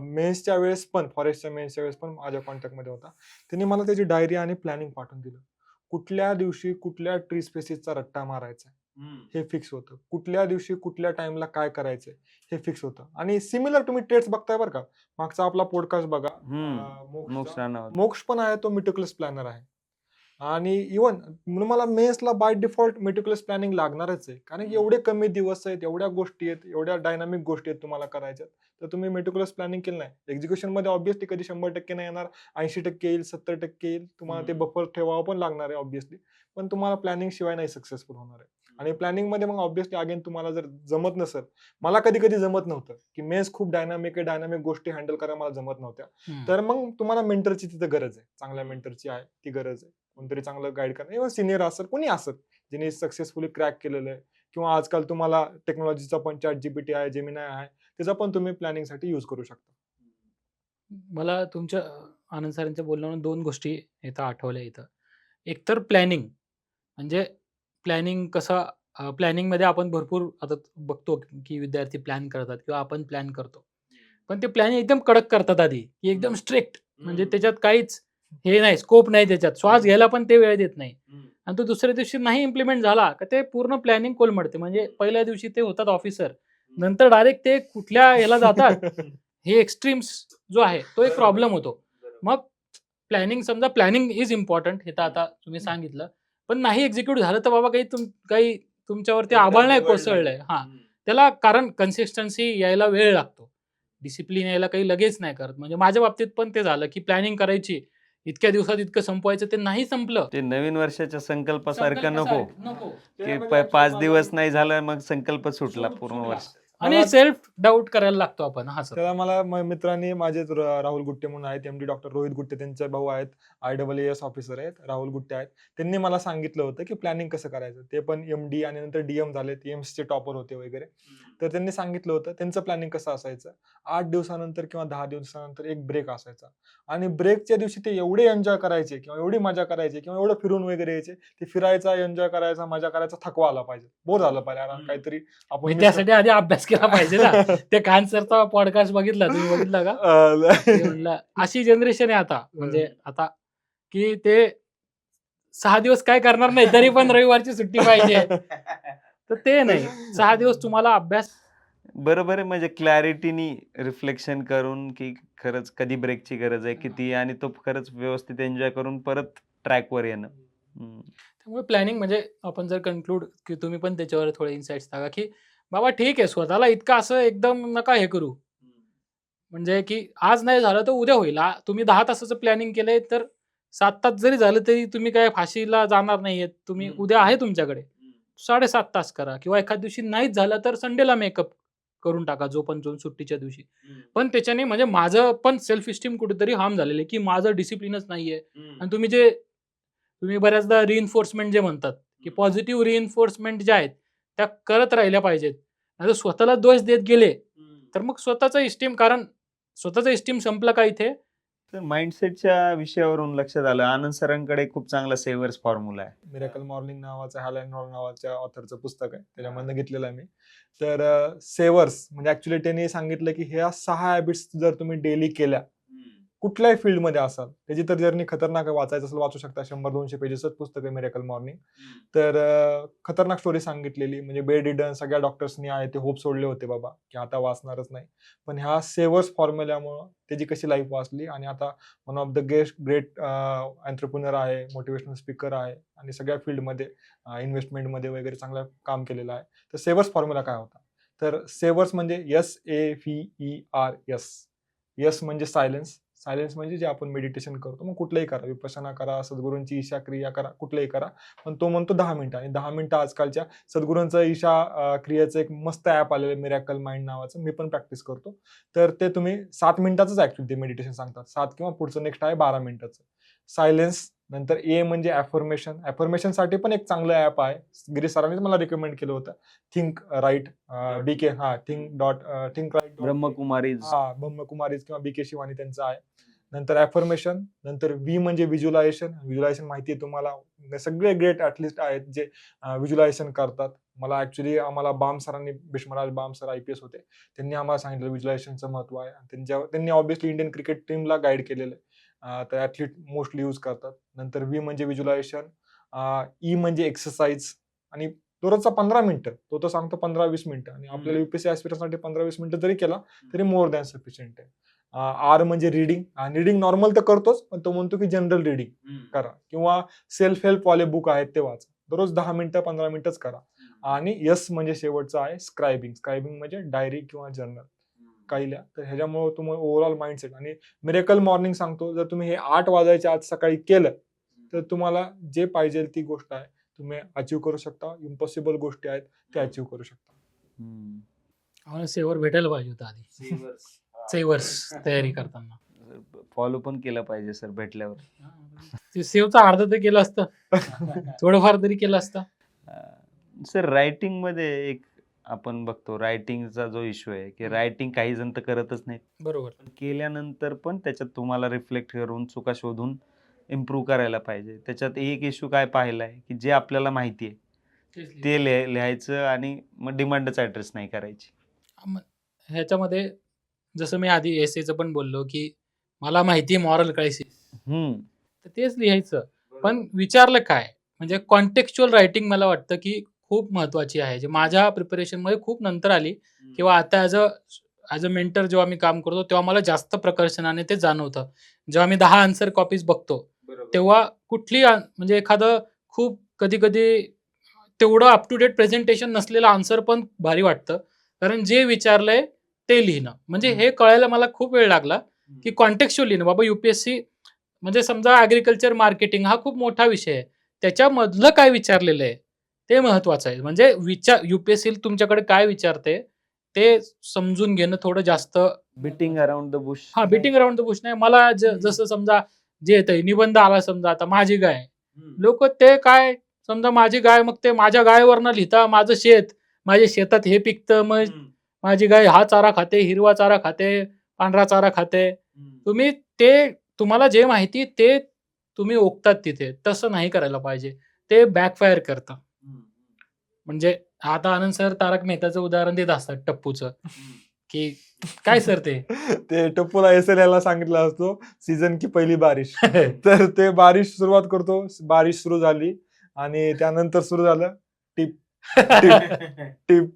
मेन्सच्या वेळेस पण फॉरेस्टच्या मेन्सच्या वेळेस पण माझ्या कॉन्टॅक्टमध्ये होता. त्यांनी मला त्याची डायरी आणि प्लॅनिंग पाठवून दिलं. कुठल्या दिवशी कुठल्या ट्री स्पेसिसचा रट्टा मारायचा हे फिक्स होतं. कुठल्या दिवशी कुठल्या टाइमला काय करायचंय हे फिक्स होतं. आणि सिमिलर तुम्ही टेस्ट बघताय बरं का. मागचा आपला पॉडकास्ट बघा मोक्ष मोक्षचा. राणावत. मोक्ष पण आहे तो मेटिक्युलस प्लॅनर आहे. आणि इव्हन म्हणून मला मेन्सला बाय डिफॉल्ट मेटिक्युलस प्लॅनिंग लागणारच आहे. कारण की एवढे कमी दिवस आहेत, एवढ्या गोष्टी आहेत, एवढ्या डायनामिक गोष्टी आहेत तुम्हाला करायच्यात. तर तुम्ही मेटिक्युलस प्लॅनिंग केलं नाही. एक्झिक्युशनमध्ये ऑब्व्हियसली कधी 100% नाही येणार, 80% येईल, 70% येईल. तुम्हाला ते बफर ठेवावं पण लागणार आहे ऑब्व्हियसली. पण तुम्हाला प्लॅनिंग शिवाय नाही सक्सेसफुल होणार आहे. आणि प्लॅनिंगमध्ये मग ऑब्व्हियसली अगेन तुम्हाला जर जमत नसेल, मला कधी-कधी जमत नव्हतं, की मेन्स खूप डायनामिक आहे, डायनामिक गोष्टी हँडल करायला मला जमत नव्हत्या. तर मग तुम्हाला मेंटरची तिथं गरज आहे. चांगल्या मेंटरची आहे, ती गरज आहे. कोणतरी चांगलं गाईड करणं किंवा सिनियर असेल, कोणी असेल, ज्याने सक्सेसफुली क्रॅक केलेलं आहे किंवा आजकाल तुम्हाला टेक्नॉलॉजीचा पण ChatGPT आहे, जेमिनाय आहे, त्याचा पण तुम्ही प्लॅनिंगसाठी यूज करू शकता. मला तुमच्या आनंद सरांच्या बोलण्यावरून 2 गोष्टी इथं आठवल्या इथं. एक तर प्लॅनिंग म्हणजे प्लॅनिंग कसं प्लॅनिंगमध्ये आपण भरपूर आता बघतो की विद्यार्थी प्लॅन करतात किंवा आपण प्लॅन करतो. पण ते प्लॅनिंग एकदम कडक करतात आधी, की एकदम स्ट्रिक्ट म्हणजे त्याच्यात काहीच हे नाही, स्कोप नाही त्याच्यात. श्वास घ्यायला पण ते वेळ देत नाही. आणि तो दुसऱ्या दिवशी नाही इम्प्लिमेंट झाला, का ते पूर्ण प्लॅनिंग कोलमडते. म्हणजे पहिल्या दिवशी ते होतात ऑफिसर, नंतर डायरेक्ट ते कुठल्या ह्याला जातात, हे एक्स्ट्रीम्स जो आहे तो एक प्रॉब्लेम होतो. मग प्लॅनिंग समजा प्लॅनिंग इज इम्पॉर्टंट हे तर आता तुम्ही सांगितलं. पण नाही एक्झिक्यूट झालं तर बाबा काही तुमच्यावरती आभाळ नाही कोसळलंय. हां. त्याला कारण कन्सिस्टन्सी यायला वेळ लागतो. डिसिप्लिन यायला काही लगेच नाही करत. म्हणजे माझ्या बाबतीत पण ते झालं, की प्लॅनिंग करायची. इतक्या दिवसात इतकं संपवायचं ते नाही संपलं. ते नवीन वर्षाच्या संकल्पासारखं नको, नको. की त्यामध्ये actually 5 माझा दिवस नाही झालं मग संकल्प सुटला पूर्ण सुटला. वर्ष. आणि मला सेल्फ डाऊट करायला लागतो आपण. हां सर. त्याला मला मित्रांनी माझे राहुल गुट्टे म्हणून आहेत, एमडी डॉक्टर रोहित गुट्टे त्यांचे भाऊ आहेत, IAAS ऑफिसर आहेत, राहुल गुट्टे आहेत. त्यांनी मला सांगितलं होतं की प्लॅनिंग कसं करायचं. ते पण एमडी आणि नंतर डीएम झाले, एम्सचे टॉपर होते वगैरे. तर त्यांनी सांगितलं होतं त्यांचं प्लॅनिंग कसं असायचं. 8 दिवसानंतर किंवा 10 दिवसानंतर एक ब्रेक असायचा. आणि ब्रेकच्या दिवशी ते एवढे एन्जॉय करायचे किंवा एवढी मजा करायचे किंवा एवढं फिरून वगैरे यायचे. ते फिरायचा, एन्जॉय करायचा, मजा करायचा, थकवा आला पाहिजे. बोर झालं पाहिजे. यार काहीतरी आपण म्हणजे miss त्यासाठी आधी अभ्यास केला पाहिजे ना. ते खान सरचा पॉडकास्ट बघितला, तुम्ही बघितला का? ते म्हणलं अशी जनरेशन आहे आता. म्हणजे आता की ते 6 दिवस काय करणार नाही, तरी पण रविवारची सुट्टी पाहिजे. तर ते नाही. 6 दिवस तुम्हाला अभ्यास बरोबर आहे, म्हणजे क्लॅरिटीनी रिफ्लेक्शन करून, की खरंच कधी ब्रेकची गरज आहे, किती आणि तो खरंच व्यवस्थित एन्जॉय करून परत ट्रॅकवर येणं. त्यामुळे प्लॅनिंग म्हणजे आपण जर कन्क्लूड की तुम्ही पण त्याच्यावर थोडे इन्साइट्स टाका, की बाबा ठीक आहे स्वतःला इतकं असं एकदम नका हे करू. म्हणजे की आज नाही झालं तर उद्या होईल. तुम्ही 10 तासाचं प्लॅनिंग केलंय तर 7 तास जरी झालं तरी तुम्ही काय फाशीला जाणार नाहीयेत. तुम्ही उद्या आहे तुमच्याकडे. 7.5 तास करा किंवा एखाद्या दिवशी नाहीच झालं तर संडेला मेकअप करून टाका जो पण सुट्टीच्या दिवशी. पण त्याच्याने म्हणजे माझं पण सेल्फ इस्टीम कुठेतरी हार्म झालेलं आहे, की माझं डिसिप्लिनच नाहीये. आणि तुम्ही बऱ्याचदा रिइन्फोर्समेंट जे म्हणतात, की पॉझिटिव्ह रिइन्फोर्समेंट ज्या आहेत, त्या करत राहिल्या पाहिजेत. नाहीतर स्वतःला दोष देत गेले, तर मग स्वतःचा इस्टीम कारण स्वतःचा इस्टीम संपला का इथे? तर माइंडसेटच्या विषयावरून लक्षात आलं, आनंद सरांकडे खूप चांगला सेव्हर्स फॉर्म्युला आहे. मिरेकल मॉर्निंग नावाचं हॅलन रॉल नावाच्या ऑथरचं पुस्तक आहे. त्याच्यामधनं घेतलेलं आहे मी. तर सेवर्स म्हणजे ऍक्च्युली त्यांनी सांगितलं की ह्या 6 हॅबिट्स जर तुम्ही डेली केल्या, कुठल्याही फील्डमध्ये असाल, त्याची तर जर्नी खतरनाक आहे. वाचायचं असेल वाचू शकता. 100-200 पेजेसच पुस्तक आहे मिरेकल मॉर्निंग. तर खतरनाक स्टोरी सांगितलेली. म्हणजे बेड रिडन सगळ्या डॉक्टर्सनी आहे ते होप सोडले होते बाबा, की आता वाचणारच नाही. पण ह्या सेवर्स फॉर्म्युल्यामुळं त्याची कशी लाईफ वाचली आणि आता one of the great entrepreneur आहे, मोटिवेशनल स्पीकर आहे आणि सगळ्या फील्डमध्ये इन्व्हेस्टमेंटमध्ये वगैरे चांगलं काम केलेलं आहे. तर सेवर्स फॉर्म्युला काय होता? तर सेवर्स म्हणजे SAVERS. यस म्हणजे सायलेन्स. सायलेन्स म्हणजे जे आपण मेडिटेशन करतो. मग कुठलंही करा, विपश्यना करा, सद्गुरूंची ईशा क्रिया करा, कुठलंही करा. पण तो म्हणतो 10 मिनिटं आणि 10 मिनिटं आजकालच्या सद्गुरूंचं ईशा क्रियेचं एक मस्त ॲप आलेलं आहे मिरॅकल माइंड नावाचं. मी पण प्रॅक्टिस करतो. तर ते तुम्ही 7 मिनिटाचंच ॲक्च्युअली ते मेडिटेशन सांगतात. 7 किंवा पुढचं नेक्स्ट आहे 12 मिनिटाचं. सायलेन्स. नंतर ए म्हणजे ॲफर्मेशन साठी पण एक चांगलं ऍप आहे, गिरीश सरांनीच मला रिकमेंड केलं होतं, think right. BK think right Brahma Kumaris. Brahma Kumaris किंवा बीके शिवानी त्यांचं आहे. नंतर ॲफर्मेशन. नंतर व्ही म्हणजे व्हिज्युलायझेशन माहिती आहे तुम्हाला, सगळे ग्रेट ॲटलिस्ट आहेत जे व्हिज्युलायझेशन करतात. मला ऍक्च्युली आम्हाला बाम सरांनी, भीष्मराज बाम सर IPS होते, त्यांनी आम्हाला सांगितलं व्हिज्युलायझेशनचं महत्व आहे. त्यांनी ऑब्व्हियसली इंडियन क्रिकेट टीमला गाईड केलेलं आहे, तर ॲथलीट मोस्टली यूज करतात. नंतर व्ही म्हणजे व्हिज्युलायझेशन, ई म्हणजे एक्सरसाइज, आणि दररोजचा 15 मिनिटं, तो तर सांगतो 15-20 मिनिटं, आणि आपल्याला UPSC ॲस्पिरंटसाठी 15-20 मिनिटं जरी केला तरी मोर दॅन सफिशियंट आहे. आर म्हणजे रिडिंग नॉर्मल तर करतोच, पण तो म्हणतो की जनरल रिडिंग करा, किंवा सेल्फ हेल्प वाले बुक आहेत ते वाचा, दररोज 10 मिनिटं 15 मिनिटच करा. आणि यस म्हणजे शेवटचं आहे स्क्रायबिंग म्हणजे डायरी किंवा जर्नल काही लिहा. तर ह्याच्यामुळे तुम्हाला ओव्हरऑल माइंडसेट, आणि मिरेकल मॉर्निंग सांगतो, जर तुम्ही हे 8 वाजायच्या आज सकाळी केलं तर तुम्हाला जे पाहिजे ती गोष्ट आहे तुम्ही अचीव्ह करू शकता. इम्पॉसिबल गोष्टी आहेत ते अचीव्ह करू शकता. आम्हाला सेवर भेटायला पाहिजे होतं आधी, सेवर्स तयारी करताना. फॉलो पण केलं पाहिजे सर भेटल्यावर. ते सेवचं अर्ध तर केलं असतं, थोडंफार तरी केलं असतं. सर रायटिंग मध्ये एक आपण बघतो, रायटिंगचा जो इश्यू आहे की रायटिंग काही जण तर करतच नाहीत, बरोबर. पण केल्यानंतर पण त्याच्यात तुम्हाला रिफ्लेक्ट करून चुका शोधून इम्प्रूव्ह करायला पाहिजे. त्याच्यात एक इश्यू काय पाहिलाय की जे आपल्याला माहिती आहे ते लिहायचं आणि मग डिमांडच ऍड्रेस नाही करायची. ह्याच्यामध्ये जसं मी आधी एसेचं पण बोललो की मला माहिती आहे मॉरल क्रायसिस, तर तेच लिहायचं. पण विचारलं काय, म्हणजे कॉन्टेक्स्च्युअल रायटिंग मला वाटतं की खूप महत्वाची आहे, जे माझ्या प्रिपरेशनमध्ये खूप नंतर आली, किंवा आता ॲज अ मेंटर जेव्हा मी काम करतो तेव्हा मला जास्त प्रकर्षाने ते जाणवतं. जेव्हा मी 10 आन्सर कॉपीज बघतो तेव्हा कुठली म्हणजे एखादं खूप कधी कधी तेवढं अप टू डेट प्रेझेंटेशन नसलेलं आन्सर पण भारी वाटतं, कारण जे विचारलंय ते लिहिणं. म्हणजे हे कळायला मला खूप वेळ लागला की कॉन्टेक्स्च्युअल लिहिणं. बाबा UPSC म्हणजे समजा ॲग्रिकल्चर मार्केटिंग हा खूप मोठा विषय आहे, त्याच्यामधलं काय विचारलेलं आहे ते महत्वाचं आहे. म्हणजे UPSC तुमच्याकडे काय विचारते ते समजून घेणं थोडं जास्त. Beating around the Bush. Beating around the Bush नाही. मला जसं समजा जे येतंय निबंध आला, समजा आता माझी गाय, लोक ते काय समजा माझी गाय, मग ते माझ्या गायवरनं लिहिता माझं शेत, माझ्या शेतात हे पिकतं, मग माझी गाय हा चारा खाते, हिरवा चारा खाते, पांढरा चारा खाते. तुम्ही ते तुम्हाला जे माहिती ते तुम्ही ओकतात तिथे, तसं नाही करायला पाहिजे, ते बॅकफायर करतं. म्हणजे आता आनंद सर तारक मेहताचं उदाहरण देत असतात टप्पूचं, की काय सर ते टप्पूला SLL सांगितलं असतो सीझन की पहिली बारिश, तर ते बारिश सुरुवात करतो, बारिश सुरू झाली आणि त्यानंतर सुरू झालं टिप टिप,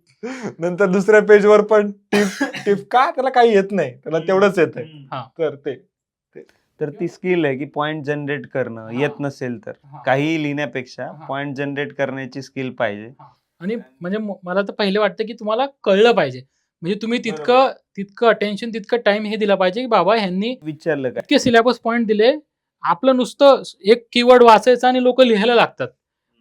नंतर दुसऱ्या पेजवर पण टिप का, त्याला काही येत नाही, त्याला तेवढंच येत आहे. तर ती स्किल आहे की पॉइंट जनरेट करणं. येत नसेल तर काही लिहिण्यापेक्षा पॉइंट जनरेट करण्याची स्किल पाहिजे. आणि म्हणजे मला तर पहिले वाटतं की तुम्हाला कळलं पाहिजे, म्हणजे तुम्ही तितकं अटेन्शन, तितकं टाइम हे दिला पाहिजे की बाबा ह्यांनी विचारलं काय इतके सिलेबस पॉइंट दिले, आपलं नुसतं एक कीवर्ड वाचायचं आणि लोक लिहायला लागतात,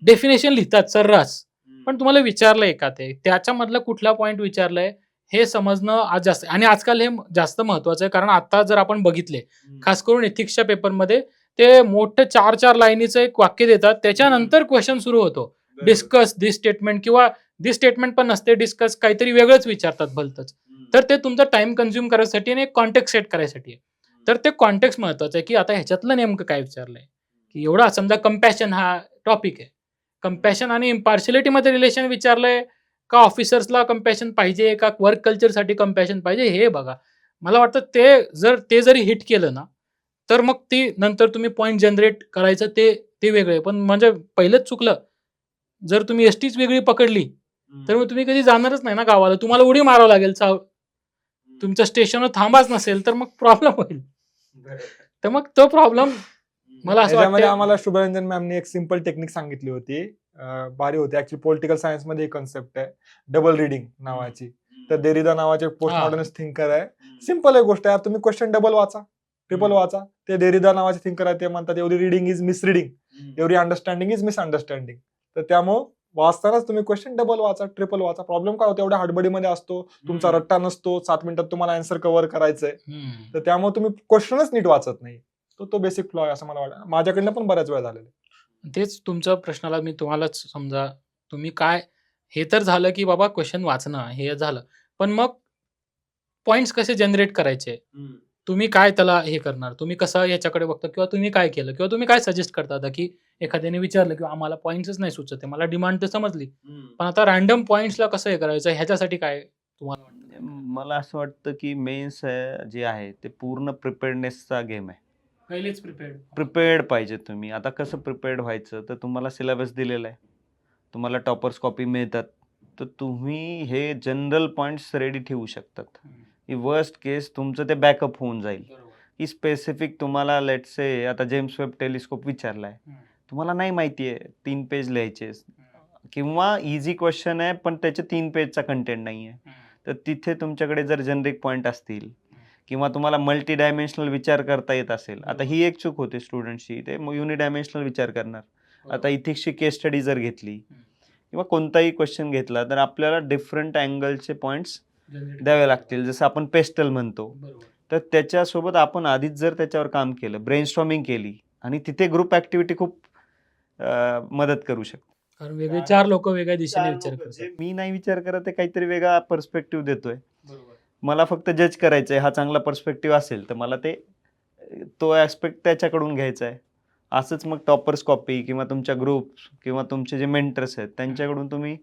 डेफिनेशन लिहितात सर्रास, पण तुम्हाला विचारलंय का ते, त्याच्यामधला कुठला पॉइंट विचारलाय हे समजणं आज जास्त. आणि आजकाल हे जास्त महत्वाचं आहे, कारण आता जर आपण बघितले खास करून एथिक्सच्या पेपरमध्ये ते मोठं 4-4 लाईनीचं एक वाक्य देतात, त्याच्यानंतर क्वेश्चन सुरू होतो, डिस्कस दिस स्टेटमेंट, किंवा दिस स्टेटमेंट पण नसते, डिस्कस काहीतरी वेगळंच विचारतात भलतंच. तर ते तुमचा टाइम कन्झ्युम करायसाठी आणि एक कॉन्टेक्स्ट सेट करायसाठी आहे. तर ते कॉन्टेक्स्ट महत्वाचं आहे की आता ह्याच्यातलं नेमकं काय विचारलंय, की एवढा समजा कंपॅशन हा टॉपिक आहे, कंपॅशन आणि इम्पार्शियलिटी मध्ये रिलेशन विचारलंय का, ऑफिसर्सला कंपॅशन पाहिजे का, वर्क कल्चरसाठी कंपॅशन पाहिजे, हे बघा. मला वाटतं ते जरी हिट केलं ना, तर मग ती नंतर तुम्ही पॉइंट जनरेट करायचं ते वेगळे. पण म्हणजे पहिलेच चुकलं, जर तुम्ही एसटीच वेगळी पकडली तर मग तुम्ही कधी जाणारच नाही ना गावाला, तुम्हाला उडी मारावं लागेल, तुमच्या स्टेशनवर थांबाच नसेल तर मग प्रॉब्लेम होईल. तर मग तो प्रॉब्लेम मला असं वाटतं. आम्हाला शुभरंजन मॅमनी एक सिंपल टेक्निक सांगितली होती, भारी होती ऍक्च्युली. पॉलिटिकल सायन्स मध्ये कन्सेप्ट आहे डबल रिडिंग नावाची. तर देरिदा नावाचे पोस्ट मॉडर्निस्ट थिंकर आहे, सिंपल आहे गोष्ट यार, तुम्ही क्वेश्चन डबल वाचा, ट्रिपल वाचा. ते देरिदा नावाचे थिंकर आहे, ते म्हणतात every reading is मिसरिडिंग, every understanding is misunderstanding. तर त्यामुळे वाचतानाच तुम्ही क्वेश्चन डबल वाचा, ट्रिपल वाचा. प्रॉब्लेम काय होतो, एवढ्या हडबडीमध्ये असतो, तुमचा रट्टा नसतो, 7 मिनिटात तुम्हाला आन्सर कव्हर करायचंय, तर त्यामुळे तुम्ही क्वेश्चनच नीट वाचत नाही. तो बेसिक फ्लॉ आहे असं मला वाटतं. माझ्याकडनं पण बऱ्याच वेळा झालेलं आहे. तेच तुमच्या प्रश्नाला मी तुम्हालाच समजा तुम्ही काय हे तर झालं, की बाबा क्वेशन वाचणं हे झालं. पण मग पॉइंट्स कसे जनरेट करायचे? तुम्ही काय त्याला हे करणार? तुम्ही कसं याच्याकडे बघता किंवा तुम्ही काय केलं? किंवा तुम्ही काय सजेस्ट करता आता, की एखाद्याने विचारलं, की आम्हाला पॉइंट्सच नाही सुचत आहे. मला डिमांड तर समजली. पण आता रँडम पॉइंट्सला कसं हे करायचं ह्याच्यासाठी काय तुम्हाला वाटतं? मला असं वाटतं की मेन्स जे आहे ते पूर्ण प्रिपेअर्डनेसचा गेम आहे. पहिलेच प्रिपेअर्ड. प्रिपेअर्ड पाहिजे तुम्ही. आता कसं प्रिपेअर्ड व्हायचं, तर तुम्हाला सिलेबस दिलेला आहे. तुम्हाला टॉपर्स कॉपी मिळतात. तर तुम्ही हे जनरल पॉइंट्स रेडी ठेवू शकतात. की वर्स्ट केस तुमचं ते बॅकअप होऊन जाईल. की स्पेसिफिक तुम्हाला लेट्स से आता जेम्स वेब टेलिस्कोप विचारला आहे. तुम्हाला नाही माहिती आहे 3 पेज लिहायचे किंवा ईझी क्वेश्चन आहे, पण त्याचे 3 पेजचा कंटेंट नाही आहे. तर तिथे तुमच्याकडे जर जेनेरिक पॉइंट असतील किंवा तुम्हाला मल्टी डायमेन्शनल विचार करता येत असेल. आता ही एक चूक होते स्टुडंट्सची. ते युनि डायमेन्शनल विचार करणार. आता इथिक्सची केस स्टडी जर घेतली किंवा कोणताही क्वेश्चन घेतला, तर आपल्याला डिफरंट अँगलचे पॉइंट्स द्यावे लागतील. जसं आपण पेस्टल म्हणतो. तर त्याच्यासोबत आपण आधीच जर त्याच्यावर काम केलं, ब्रेनस्टॉर्मिंग केली आणि तिथे ग्रुप ॲक्टिव्हिटी खूप मदत करू शकते. कारण वेगळे 4 लोकं वेगळ्या दिशेने 4 विचार लोकं, करतात. जे मी नाही विचार करत आहे, काहीतरी वेगळा पर्स्पेक्टिव्ह देतोय. बरोबर. मला फक्त जज करायचं आहे. हा चांगला पर्स्पेक्टिव्ह असेल, तर मला तो ॲस्पेक्ट त्याच्याकडून घ्यायचा आहे. असंच मग टॉपर्स कॉपी किंवा तुमच्या ग्रुप्स किंवा तुमचे जे मेंटर्स आहेत, त्यांच्याकडून तुम्ही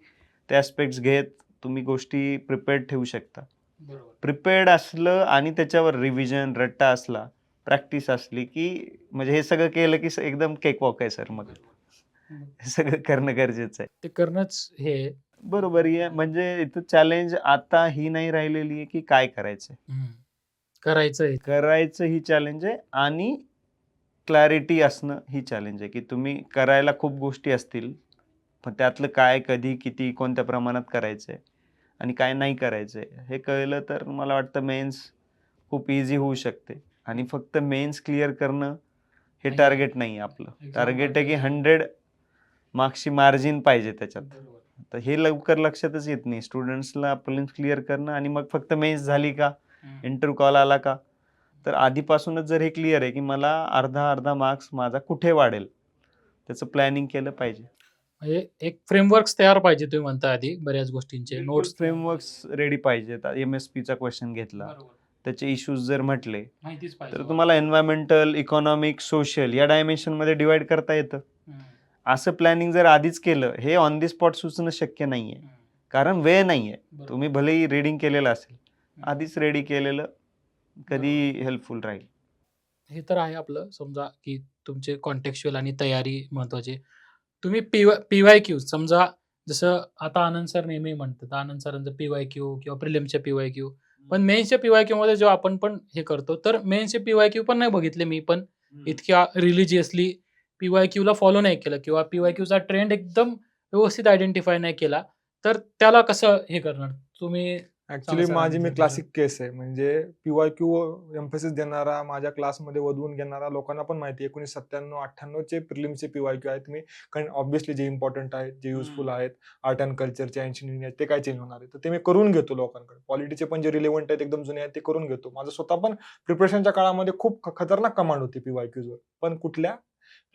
ते ॲस्पेक्ट्स घेत तुम्ही गोष्टी प्रिपेअर्ड ठेवू शकता. बरोबर. प्रिपेअर्ड असलं आणि त्याच्यावर रिव्हिजन, रट्टा असला, प्रॅक्टिस असली, की म्हणजे हे सगळं केलं की एकदम केक वॉक आहे सर मग. हे सगळं करणं गरजेचं आहे. ते करणंच हे आहे. बरोबर आहे. म्हणजे इथं चॅलेंज आता ही नाही राहिलेली आहे, की काय करायचंय. करायचंय. करायचं ही चॅलेंज आहे आणि क्लॅरिटी असणं ही चॅलेंज आहे, की तुम्ही करायला खूप गोष्टी असतील, पण त्यातलं काय, कधी, किती, कोणत्या प्रमाणात करायचंय आणि काय नाही करायचंय, हे कळलं तर मला वाटतं मेन्स खूप ईझी होऊ शकते. आणि फक्त मेन्स क्लिअर करणं हे नाही. टार्गेट नाही आहे आपलं. Exam टार्गेट आहे की पाहिजे. 100 मार्क्सची मार्जिन पाहिजे त्याच्यात. बरोबर. तर हे लवकर लक्षातच येत नाही. स्टुडंट्सला प्रिलिम्स क्लिअर करणं आणि मग फक्त मेन्स झाली का, इंटरव्ह्यू कॉल आला का, तर आधीपासूनच जर हे क्लिअर आहे, की मला अर्धा मार्क्स माझा कुठे वाढेल, त्याचं प्लॅनिंग केलं पाहिजे. म्हणजे एक फ्रेमवर्क्स तयार पाहिजे तुम्ही म्हणता आधी बऱ्याच गोष्टींचे नोट्स फ्रेमवर्क्स रेडी पाहिजेत. एम-एस-पीचा क्वेश्चन घेतला, बरोबर. त्याचे इश्यूज जर म्हटले, माहितीच पाहिजे. तर तुम्हाला एन्व्हायर्नमेंटल, इकॉनॉमिक, सोशल या डायमेन्शनमध्ये डिवाइड करता येतं. असं प्लॅनिंग जर आधीच केलं, हे ऑन दी स्पॉट सुचणं शक्य नाहीये. कारण वेळ नाहीये. तुम्ही भलेही रीडिंग केलेलं असेल, आधीच रेडी केलेलं कधी हेल्पफुल राहील. हे तर आहे आपलं समजा, की तुमचे कॉन्टेक्स्चुअल आणि तयारी महत्त्वाची. तुम्ही पी-वाय-क्यू समजा जसं आता आनंद सर नेहमी म्हणतात, आनंद सरांचं पी-वाय-क्यू किंवा प्रिलिम्सचे पी-वाय-क्यू. पण मेन्सच्या पी-वाय-क्यूमध्ये जेव्हा आपण पण हे करतो, तर मेन्सचे पी-वाय-क्यू पण नाही बघितले मी पण इतक्या रिलिजियसली पी-वाय-क्यूला फॉलो नाही केलं किंवा पी-वाय-क्यूचा ट्रेंड एकदम व्यवस्थित आयडेंटिफाय नाही केला. तर त्याला कसं हे करणार? तुम्ही ऍक्च्युली सांगा माझी मी जरा. क्लासिक केस आहे. म्हणजे पीवायक्यू एम्फेसिस देणारा माझ्या क्लासमध्ये वधवून घेणारा लोकांना पण माहिती आहे. 1997-98 चे प्रिलिम्सचे पीवायक्यू आहेत. मी कारण ऑब्व्हियसली जे इम्पॉर्टंट आहेत, जे युजफुल आहेत, आर्ट अँड कल्चरचे 80 आहेत, ते काय चेंज होणार आहे. तर ते मी करून घेतो लोकांकडे. पॉलिटीचे पण जे रिलेव्हंट आहेत, एकदम जुने आहेत, ते करून घेतो. माझं स्वतः पण प्रिपरेशनच्या काळामध्ये खूप खतरनाक कमांड होती पीवायक्यूजवर. पण कुठल्या?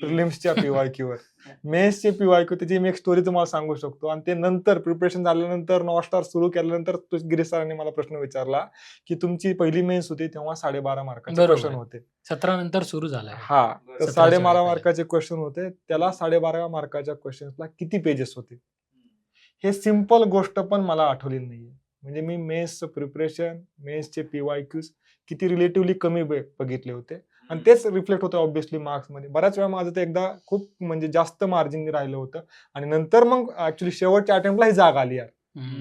प्रिलिम्सच्या पीवायक्यूवर. मेन्सचे पीवायक्यू त्याची मी एक स्टोरी तुम्हाला सांगू शकतो. आणि ते नंतर प्रिपरेशन झाल्यानंतर नॉस्टार सुरू केल्यानंतर गिरीश सरांनी मला प्रश्न विचारला, की तुमची पहिली मेन्स होती तेव्हा 12.5 मार्काचे बरोबर क्वेश्चन आहे. होते. 17 नंतर सुरू झालाय. हा, तर 17च्या 12.5 वेळेला. मार्काचे क्वेश्चन होते. त्याला 12.5 मार्काच्या क्वेश्चन्सला किती पेजेस होते? हे सिंपल गोष्ट पण मला आठवलेली नाहीये. म्हणजे मी मेन्सचं प्रिपरेशन, मेन्सचे पीवायक्यूज किती रिलेटिव्हली कमी बघितले होते. आणि तेच रिफ्लेक्ट होतं ऑब्व्हियसली मार्क्समध्ये. बऱ्याच वेळा माझं ते एकदा खूप म्हणजे जास्त मार्जिनने राहिलं होतं. आणि नंतर मग ऍक्च्युली शेवटच्या अटेम्प्टला ही जाग आली यार.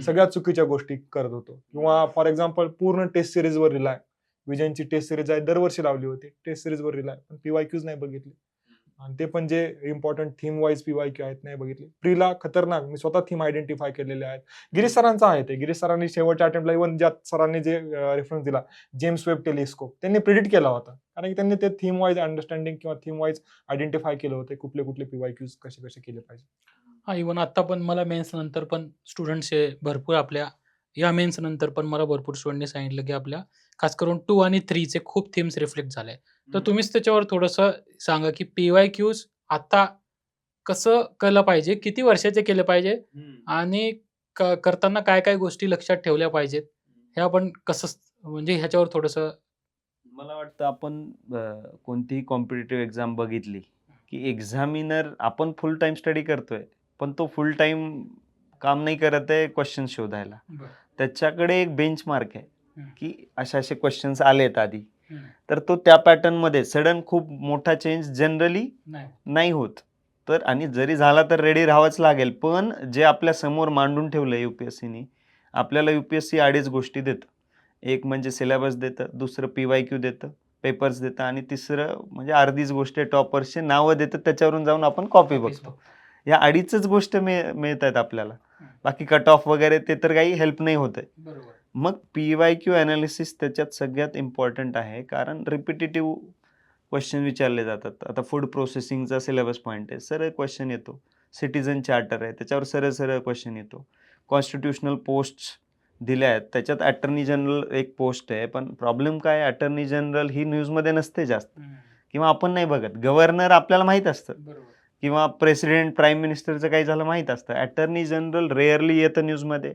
सगळ्या चुकीच्या गोष्टी करत होतो. किंवा फॉर एक्झाम्पल पूर्ण टेस्ट सिरीजवर रिलाय. विजयची टेस्ट सिरीज आहे, दरवर्षी लावली होती. टेस्ट सिरीजवर रिलाय, पण पीवायक्यूज नाही बघितले. आणि ते पण जे इम्पॉर्टंट थीम वाईज पीवायक्यू आहेत नाही बघितले. प्रीला खतरनाक मी स्वतः थीम आयडेंटिफाय केलेले आहेत. गिरीश सरांचं आहे ते. गिरीश सरांनी शेवटच्या अटेम्प्टला इव्हन ज्या सरांनी जे रेफरन्स दिला जेम्स वेब टेलिस्कोप, त्यांनी प्रिडिक्ट केला होता. कारण की त्यांनी ते थीम वाईज अंडरस्टँडिंग किंवा थीम वाईज आयडेंटिफाय केलं होते कुठले कुठले पीवायक्यूज कसे कसे केले पाहिजे. हा, इव्हन आता पण मला मेन्स नंतर पण स्टुडंट्सचे भरपूर आपल्या या मेन्स नंतर पण मला भरपूर स्टुडंटनी सांगितलं, की आपल्या खास करून 2 आणि 3 चे खूप थीम्स रिफ्लेक्ट झाले. तर तुम्हीच त्याच्यावर थोडंसं सांगा, की PYQs आता कसं केलं पाहिजे? किती वर्षाचे केले पाहिजे? आणि करताना काय-काय गोष्टी लक्षात ठेवल्या पाहिजेत? हे आपण कसं म्हणजे ह्याच्यावर थोडंसं मला वाटतं आपण कोणतीही कॉम्पिटिटिव्ह एक्झाम बघितली, की एक्झामिनर आपण फुल टाईम स्टडी करतोय, पण तो फुल टाईम काम नाही करत आहे क्वेश्चन शोधायला. त्याच्याकडे एक बेंचमार्क आहे, की असे क्वेश्चन्स आलेत आधी. तर तो त्या पॅटर्नमध्ये सडन खूप मोठा चेंज जनरली नाही. नाही होत. तर आणि जरी झाला तर रेडी राहावंच लागेल. पण जे आपल्या समोर मांडून ठेवलं UPSCनी, आपल्याला UPSC अडीच गोष्टी देतं. एक म्हणजे सिलेबस देतं, दुसरं PYQ देतं, पेपर्स देतं आणि तिसरं म्हणजे अर्धीच गोष्ट टॉपर्सचे नावं देतं, त्याच्यावरून जाऊन आपण कॉपी बघतो. या अडीचच गोष्ट मिळत आहेत आपल्याला. बाकी कट ऑफ वगैरे ते तर काही हेल्प नाही होत आहे. बरोबर. मग PYQ ॲनालिसिस त्याच्यात सगळ्यात इम्पॉर्टंट आहे, कारण रिपिटेटिव्ह क्वेश्चन विचारले जातात. आता फूड प्रोसेसिंगचा सिलेबस पॉईंट आहे, सरळ क्वेश्चन येतो. सिटिझन चार्टर आहे, त्याच्यावर सरळ क्वेश्चन येतो. कॉन्स्टिट्यूशनल पोस्ट्स दिल्या आहेत, त्याच्यात अटर्नी जनरल एक पोस्ट आहे. पण प्रॉब्लेम काय आहे, अटर्नी जनरल ही न्यूजमध्ये नसते जास्त किंवा आपण नाही बघत. गव्हर्नर आपल्याला माहीत असतं बरोबर. किंवा प्रेसिडेंट, प्राईम मिनिस्टरचं काही झालं माहीत असतं. अटर्नी जनरल रेअरली येतं न्यूजमध्ये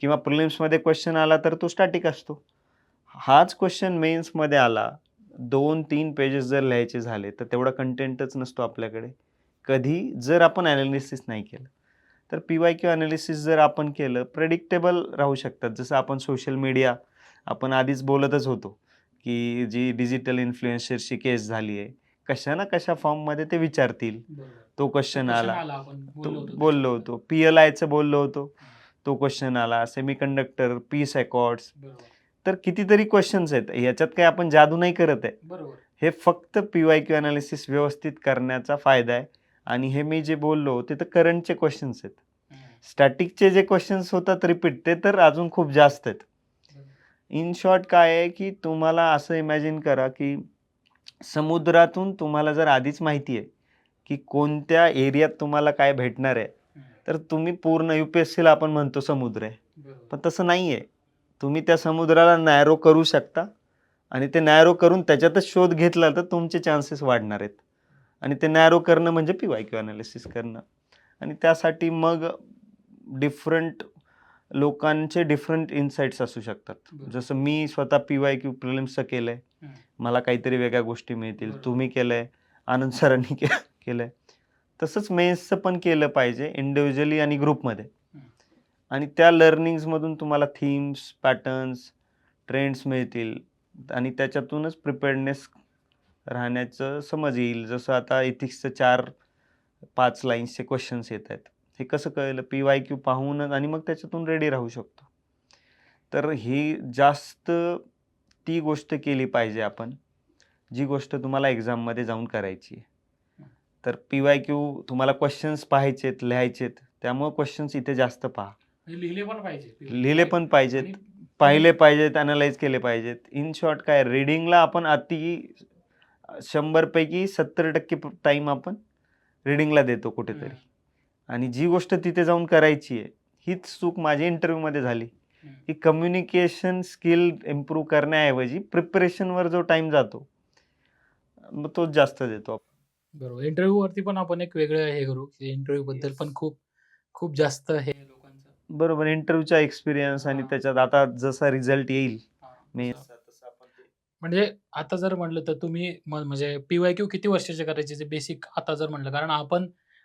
किंवा प्रिलिम्समध्ये क्वेश्चन आला तर तो स्टॅटिक असतो. हाच क्वेश्चन मेन्समध्ये आला, 2-3 पेजेस जर लिहायचे झाले तर तेवढा कंटेंटच नसतो आपल्याकडे. कधी जर आपण ॲनालिसिस नाही केलं तर PYQ ॲनालिसिस जर आपण केलं, प्रेडिक्टेबल राहू शकतात. जसं आपण सोशल मीडिया आपण आधीच बोलतच होतो, की जी डिजिटल इन्फ्लुएन्सरची केस झाली आहे, कशा ना कशा फॉर्ममध्ये ते विचारतील. तो क्वेश्चन आला, तो बोललो होतो. PLIचं बोललो होतो, तो क्वेश्चन आला. सेमीकंडक्टर, पीस अकॉर्ड्स, तर कितीतरी क्वेश्चन्स आहेत. याच्यात काही आपण जादू नाही करत आहे. बरोबर. हे फक्त PYQ ॲनालिसिस व्यवस्थित करण्याचा फायदा आहे. आणि हे मी जे बोललो ते तर करंटचे क्वेश्चन्स आहेत. स्टॅटिकचे जे क्वेश्चन्स होतात रिपीट, ते तर अजून खूप जास्त आहेत. इन शॉर्ट काय आहे, की तुम्हाला असं इमॅजिन करा, की समुद्रातून तुम्हाला जर आधीच माहिती आहे, की कोणत्या एरियात तुम्हाला काय भेटणार आहे, तर तुम्ही पूर्ण UPSCला आपण म्हणतो समुद्र आहे. पण तसं नाही आहे. तुम्ही त्या समुद्राला नॅरो करू शकता आणि ते नॅरो करून त्याच्यातच शोध घेतला तर तुमचे चान्सेस वाढणार आहेत. आणि ते नॅरो करणं म्हणजे PYQ ॲनालिसिस करणं. आणि त्यासाठी मग डिफरंट लोकांचे डिफरंट इन्साइट्स असू शकतात. जसं मी स्वतः PYQ प्रिलिम्सचं केलंय, मला काहीतरी वेगळ्या गोष्टी मिळतील. तुम्ही केलंय, आनंद सरांनी केलंय. तसंच मेन्सचं पण केलं पाहिजे इंडिव्हिज्युअली आणि ग्रुपमध्ये. आणि त्या लर्निंग्समधून तुम्हाला थीम्स, पॅटर्न्स, ट्रेंड्स मिळतील आणि त्याच्यातूनच प्रिपेअर्डनेस राहण्याचं समज येईल. जसं आता एथिक्सचं 4-5 लाईन्सचे क्वेश्चन्स येत आहेत. हे कसं कळलं? PYQ पाहूनच आणि मग त्याच्यातून रेडी राहू शकतो. तर ही जास्त ती गोष्ट केली पाहिजे आपण, जी गोष्ट तुम्हाला एक्झाममध्ये जाऊन करायची आहे. तर PYQ तुम्हाला क्वेश्चन्स पाहायचेत, लिहायचेत, त्यामुळे क्वेश्चन्स इथे जास्त पहा. लिहिले पण पाहिजे. लिहिले पण पाहिजेत, पाहिले पाहिजेत, अॅनालाइज केले पाहिजेत. इन शॉर्ट काय, रीडिंगला आपण 100 पैकी 70% टाईम आपण रीडिंगला देतो कुठेतरी. आणि जी गोष्ट तिथे जाऊन करायची आहे, हीच चूक माझी इंटरव्ह्यूमध्ये झाली, की कम्युनिकेशन स्किल इम्प्रूव्ह करण्याऐवजी प्रिपरेशनवर जो टाईम जातो, मग तोच जास्त देतो आपण. बरोबर. इंटरव्ह्यूवरती पण आपण एक वेगळं हे करू, की इंटरव्ह्यूबद्दल पण खूप जास्त हे लोकांचं बरोबर, इंटरव्ह्यूचा एक्सपिरियन्स आणि त्याच्यात आता जसा रिझल्ट येईल मेन्सचा तसं आपण ते म्हणजे आता जर म्हटलं तर तुम्ही म्हणजे PYQ किती वर्षाचे करायचे जे बेसिक आता जर म्हटलं, कारण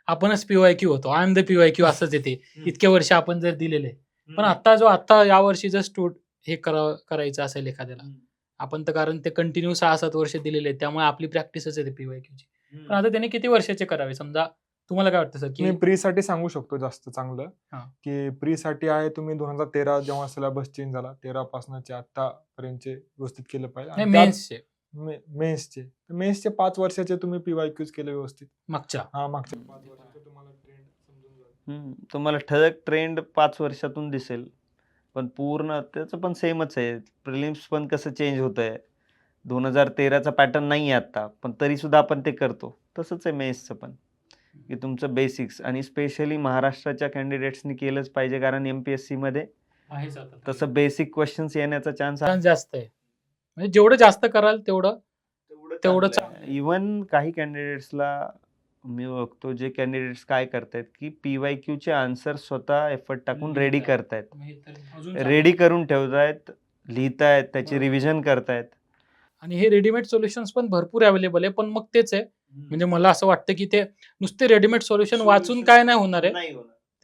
आपणच PYQ होतो. आय एम द PYQ असंच येते. इतके वर्ष आपण जर दिलेले. पण आता यावर्षी जर हे करायचं असेल एखाद्याला, आपण तर कारण ते कंटिन्यू 6-7 वर्ष दिलेले आहेत. त्यामुळे आपली प्रॅक्टिसच आहे PYQची. पण आता त्याने किती वर्षाचे करावे? समजा तुम्हाला काय वाटतं सर, की मी प्रीसाठी सांगू शकतो जास्त चांगलं, हां. की प्रीसाठी आहे तुम्ही 2013 जेव्हा सिलेबस चेंज झाला, 13 पासूनचे आतापर्यंतचे व्यवस्थित केलं पाहिजे. नाही आणि त्यात मेन्सचे मेन्सचे 5 वर्षाचे तुम्ही PYQs केले व्यवस्थित. मागच्या. मागच्या 5 वर्षाचे तुम्हाला ट्रेंड समजून जाईल. तुम्हाला ठळक ट्रेंड 5 वर्षातून दिसेल. पण पूर्ण त्याचं पण सेमच आहे. प्रिलिम्स पण कसं चेंज होतंय. 2013चा पॅटर्न नाही आहे आता, पण तरीसुद्धा आपण ते करतो. तसंच आहे मेन्सचं पण, की तुमचं बेसिक्स आणि स्पेशली महाराष्ट्राच्या कॅन्डिडेट्सनी केलंच पाहिजे, कारण MPSCमध्ये आहेच आता. तसं बेसिक क्वेश्चन्स येण्याचा चान्स चान्स जास्त आहे. म्हणजे जेवढं जास्त कराल तेवढं तेवढं इवन काही कॅन्डिडेट्सला मी बघतो, जे कॅन्डिडेट्स काय करतायत की PYQ चे आन्सर स्वतः एफर्ट टाकून रेडी करतायत, रेडी करून ठेवतायत, लिहितायत, त्याची बरोबर. रिव्हिजन करतायत. आणि हे रेडीमेड सोल्युशन्स पण भरपूर अवेलेबल आहे, पण मग तेच आहे, म्हणजे मला असं वाटतं की ते नुसते रेडीमेड सोल्युशन वाचून काय नाही होणार आहे,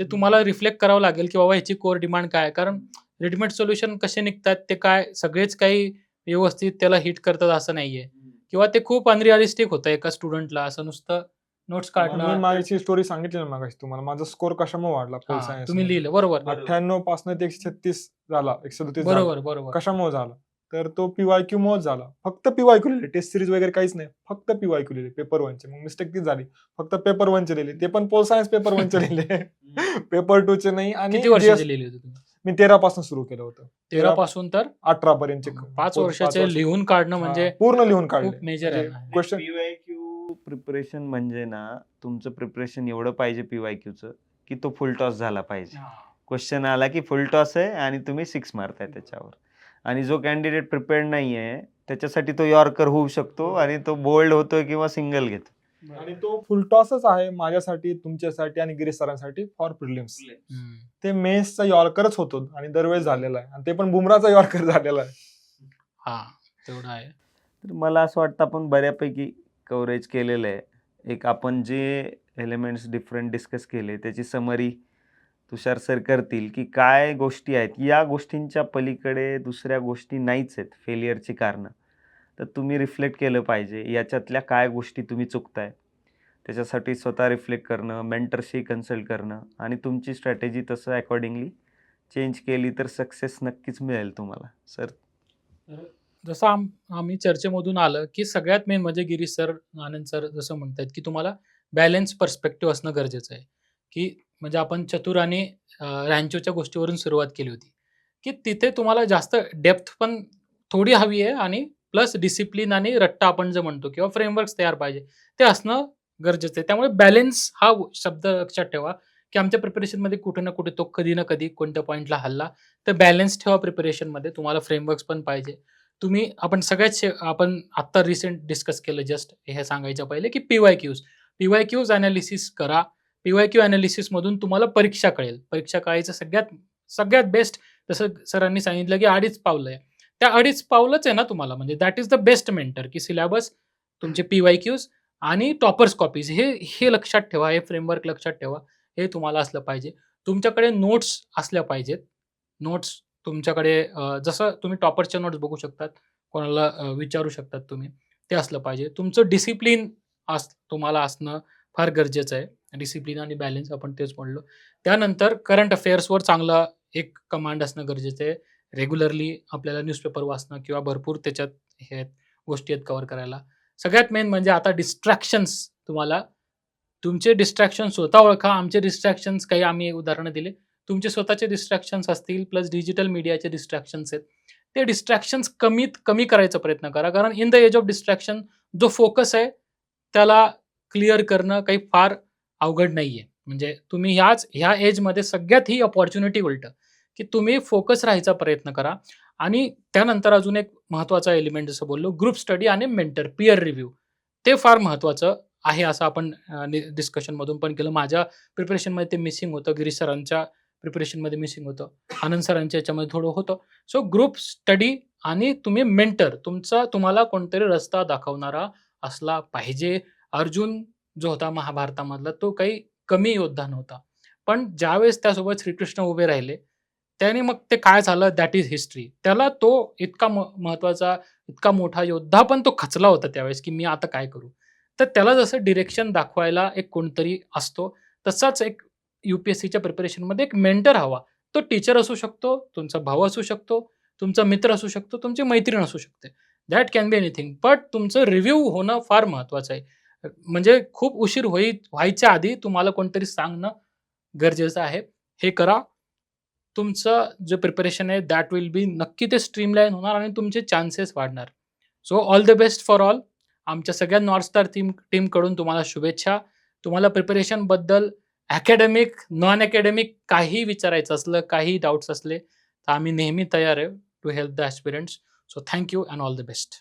ते तुम्हाला रिफ्लेक्ट करावं लागेल की बाबा ह्याची कोर डिमांड काय आहे. कारण रेडीमेड सोल्युशन कसे निघतात ते काय सगळेच काही व्यवस्थित त्याला हिट करतात असं नाहीये, किंवा ते खूप अनरिअलिस्टिक होतं एका स्टुडंटला असं नुसतं नोट्स मी काढणं. माझी स्टोरी सांगितली ना मागाशी तुम्हाला, माझा स्कोर कशामुळे वाढला पोल हा, सायन्स तुम्ही लिहिलं बरोबर 98 पासून ते 136 झाला, 137 झाला. बरोबर बरोबर कशामुळे झाला तर तो PYQ मुळे झाला. फक्त PYQ लिहिले, टेस्ट सिरीज वगैरे काहीच नाही, फक्त PYQ लिहिले पेपर 1 चे. मग मिस्टेक तीच झाली, फक्त पेपर 1 चे लिहिले, ते पण पोल सायन्स पेपर 1 चे लिहिले, पेपर 2 चे नाही. आणि किती वर्षाचे लिहिले होते तुम्ही? मी 13 पासून सुरू केलं होतं, 13 पासून तर 18 पर्यंतचे 5 वर्षाचे लिहून काढणं म्हणजे पूर्ण लिहून काढले. खूप मेजर आहे ना. क्वेश्चन PYQ प्रिपरेशन म्हणजे ना, तुमचं प्रिपरेशन एवढं पाहिजे PYQचं की तो फुल टॉस झाला पाहिजे. क्वेश्चन आला की फुल टॉस आहे आणि तुम्ही 6 मारताय त्याच्यावर. आणि जो कॅन्डिडेट प्रिपेअर्ड नाहीये त्याच्यासाठी तो यॉर्कर होऊ शकतो आणि तो बोल्ड होतोय किंवा सिंगल घेतो. आणि तो फुल टॉसच आहे माझ्यासाठी, तुमच्यासाठी आणि गिरीश सरांसाठी फॉर प्रिलिम्स. ते मेन्सचा यॉर्करच होतो आणि दरवेळेस झालेला आहे, आणि ते पण बुमराचा यॉर्कर झालेला आहे. हा तेवढं आहे. तर मला असं वाटतं आपण बऱ्यापैकी कव्हरेज केलेलं आहे. एक आपण जे एलिमेंट्स डिफरंट डिस्कस केले त्याची समरी तुषार सर करतील की काय गोष्टी आहेत, या गोष्टींच्या पलीकडे दुसऱ्या गोष्टी नाहीच आहेत फेलियरची कारणं. तर तुम्ही रिफ्लेक्ट केलं पाहिजे याच्यातल्या काय गोष्टी तुम्ही चुकताय, त्याच्यासाठी स्वतः रिफ्लेक्ट करणं, मेंटरशी कन्सल्ट करणं आणि तुमची स्ट्रॅटेजी तसं अकॉर्डिंगली चेंज केली तर सक्सेस नक्कीच मिळेल तुम्हाला. सर जसं आम्ही चर्चेमधून आलं की सगळ्यात मेन म्हणजे गिरीश सर, आनंद सर जसं म्हणतात की तुम्हाला बॅलन्स पर्स्पेक्टिव्ह असणं गरजेचं आहे. की म्हणजे आपण चतुर आणि रॅन्चोच्या गोष्टीवरून सुरुवात केली होती की तिथे तुम्हाला जास्त डेप्थ पण थोडी हवी आहे आणि प्लस डिसिप्लिन आणि रट्टा आपण जे म्हणतो किंवा फ्रेमवर्क्स तयार पाहिजे ते असणं गरजेचं आहे. त्यामुळे बॅलन्स हा शब्द लक्षात ठेवा की आमच्या प्रिपरेशनमध्ये कुठे ना कुठे तो कधी ना कधी कोणत्या पॉईंटला हल्ला, तर बॅलन्स ठेवा प्रिपरेशनमध्ये. तुम्हाला फ्रेमवर्क्स पण पाहिजे. तुम्ही आपण आपण आत्ता रिसेंट डिस्कस केलं जस्ट हे सांगायच्या पहिले की PYQs अनालिसिस करा. PYQ अनालिसिस मधून तुम्हाला परीक्षा कळेल. परीक्षा कळायचं सगळ्यात बेस्ट, जसं सरांनी सांगितलं की 2.5 पावलं आहे. त्या 2.5 पावलंच आहे ना तुम्हाला, म्हणजे that is the best mentor की सिलेबस, तुमचे PYQs आणि टॉपर्स कॉपीज हे लक्षात ठेवा, हे फ्रेमवर्क लक्षात ठेवा. हे तुम्हाला असलं पाहिजे. तुमच्याकडे नोट्स असल्या पाहिजेत. नोट्स तुमच्याकडे जसं तुम्ही टॉपरच्या नोट्स बघू शकतात, कोणाला विचारू शकतात तुम्ही, ते असलं पाहिजे. तुमचं डिसिप्लिन तुम्हाला असणं फार गरजेचं आहे. डिसिप्लिन आणि बॅलन्स आपण तेच म्हणलो. त्यानंतर करंट अफेअर्सवर चांगला एक कमांड असणं गरजेचं आहे. रेग्युलरली आपल्याला न्यूजपेपर वाचणं किंवा भरपूर त्याच्यात हे आहेत, गोष्टी आहेत कव्हर करायला. सगळ्यात मेन म्हणजे आता डिस्ट्रॅक्शन्स, तुम्हाला तुमचे डिस्ट्रॅक्शन्स स्वतः ओळखा. आमचे डिस्ट्रॅक्शन्स काही आम्ही उदाहरणं दिले. तुमचे स्वतःचे डिस्ट्रॅक्शन्स असतील प्लस डिजिटल मीडियाचे डिस्ट्रॅक्शन्स आहेत. ते डिस्ट्रॅक्शन्स कमीत कमी करायचा प्रयत्न करा. कारण in the age of distraction जो फोकस आहे त्याला क्लिअर करणं काही फार अवघड नाहीये. म्हणजे तुम्ही ह्या एजमध्ये सगळ्यात ही अपॉर्च्युनिटी उलटं की तुम्ही फोकस राहायचा प्रयत्न करा. आणि त्यानंतर अजून एक महत्त्वाचा एलिमेंट जसं बोललो, ग्रुप स्टडी आणि मेंटर, पीअर रिव्ह्यू, ते फार महत्त्वाचं आहे असं आपण डिस्कशनमधून पण केलं. माझ्या प्रिपरेशनमध्ये ते मिसिंग होतं, गिरीश सरांच्या प्रिपरेशनमध्ये मिसिंग होतं, आनंद सरांच्या याच्यामध्ये थोडं होतं. सो ग्रुप स्टडी आणि तुम्ही मेंटर, तुम्हाला कोणतरी रस्ता दाखवणारा असला पाहिजे. अर्जुन जो होता महाभारतामधला तो काही कमी योद्धा नव्हता, पण ज्यावेळेस त्यासोबत श्रीकृष्ण उभे राहिले त्याने मग ते काय झालं दॅट इज हिस्ट्री. त्याला तो इतका महत्वाचा, इतका मोठा योद्धा पण तो खचला होता त्यावेळेस की मी आता काय करू. तर त्याला जसं डिरेक्शन दाखवायला एक कोणतरी असतो, तसाच एक UPSCच्या प्रिपरेशनमध्ये एक मेंटर हवा. तो टीचर असू शकतो, तुमचा भाऊ असू शकतो, तुमचा मित्र असू शकतो, तुमची मैत्रीण असू शकते. That can be anything, but तुमचं रिव्ह्यू होणं फार महत्वाचं आहे. म्हणजे खूप उशीर व्हायच्या आधी तुम्हाला कोणतरी सांगणं गरजेचं आहे. हे करा. तुमचं जे प्रिपरेशन आहे दॅट विल बी नक्की ते स्ट्रीमलाईन होणार आणि तुमचे चान्सेस वाढणार. So all the best for all. आमच्या सगळ्या नॉर्थ स्टार टीमकडून तुम्हाला शुभेच्छा. तुम्हाला प्रिपरेशनबद्दल अकॅडमिक, नॉन अकॅडमिक काही विचारायचं असलं, काही डाऊट्स असले तर आम्ही नेहमी तयार आहे to help the aspirants. So thank you and all the best.